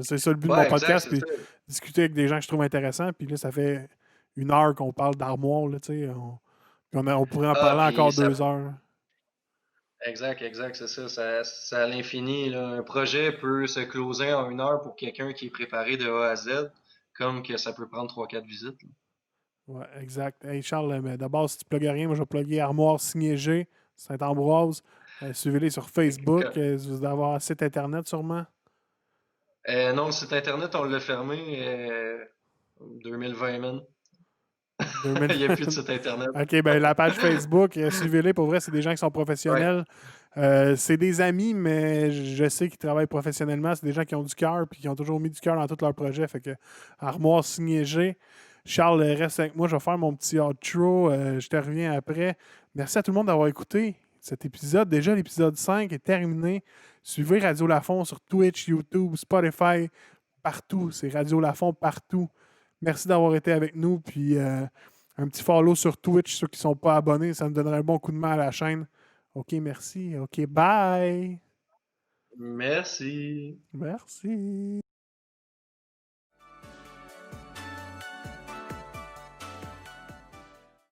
S1: C'est ça le but de mon
S2: Ouais, exact,
S1: podcast,
S2: c'est
S1: puis
S2: ça.
S1: discuter avec des gens que je trouve intéressants. Puis là, ça fait 1 heure qu'on parle d'armoire, là, tu sais. On pourrait en
S2: Ah,
S1: parler
S2: puis
S1: encore
S2: ça,
S1: 2 heures.
S2: exact, c'est ça. Ça à l'infini, là. Un projet peut se closer en 1 heure pour quelqu'un qui est préparé de A à Z, comme que ça peut prendre 3, 4 visites, là.
S1: Ouais, exact. Hey Charles, mais d'abord, si tu plugues rien, moi je vais plugger Armoire Signé G, Saint-Ambroise. Suivez-les sur Facebook. Vous devez avoir un site internet sûrement.
S2: Non, le site internet, on l'a fermé 2020, man.
S1: 2000.
S2: Il n'y a plus de site internet.
S1: OK, ben la page Facebook, suivez-les. Pour vrai, c'est des gens qui sont
S2: Ouais.
S1: professionnels. C'est des amis, mais je sais qu'ils travaillent professionnellement. C'est des gens qui ont du cœur puis qui ont toujours mis du cœur dans tous leurs projets. Fait que Armoire Signé G. Charles, reste avec moi. Je vais faire mon petit outro. Je te reviens après. Merci à tout le monde d'avoir écouté cet épisode. Déjà, l'épisode 5 est terminé. Suivez Radio Lafont sur Twitch, YouTube, Spotify, partout. C'est Radio Lafont partout. Merci d'avoir été avec nous. Puis un petit follow sur Twitch, ceux qui ne sont pas abonnés. Ça me donnerait un bon coup de main à la chaîne. OK, merci. OK, bye.
S2: Merci.
S1: Merci.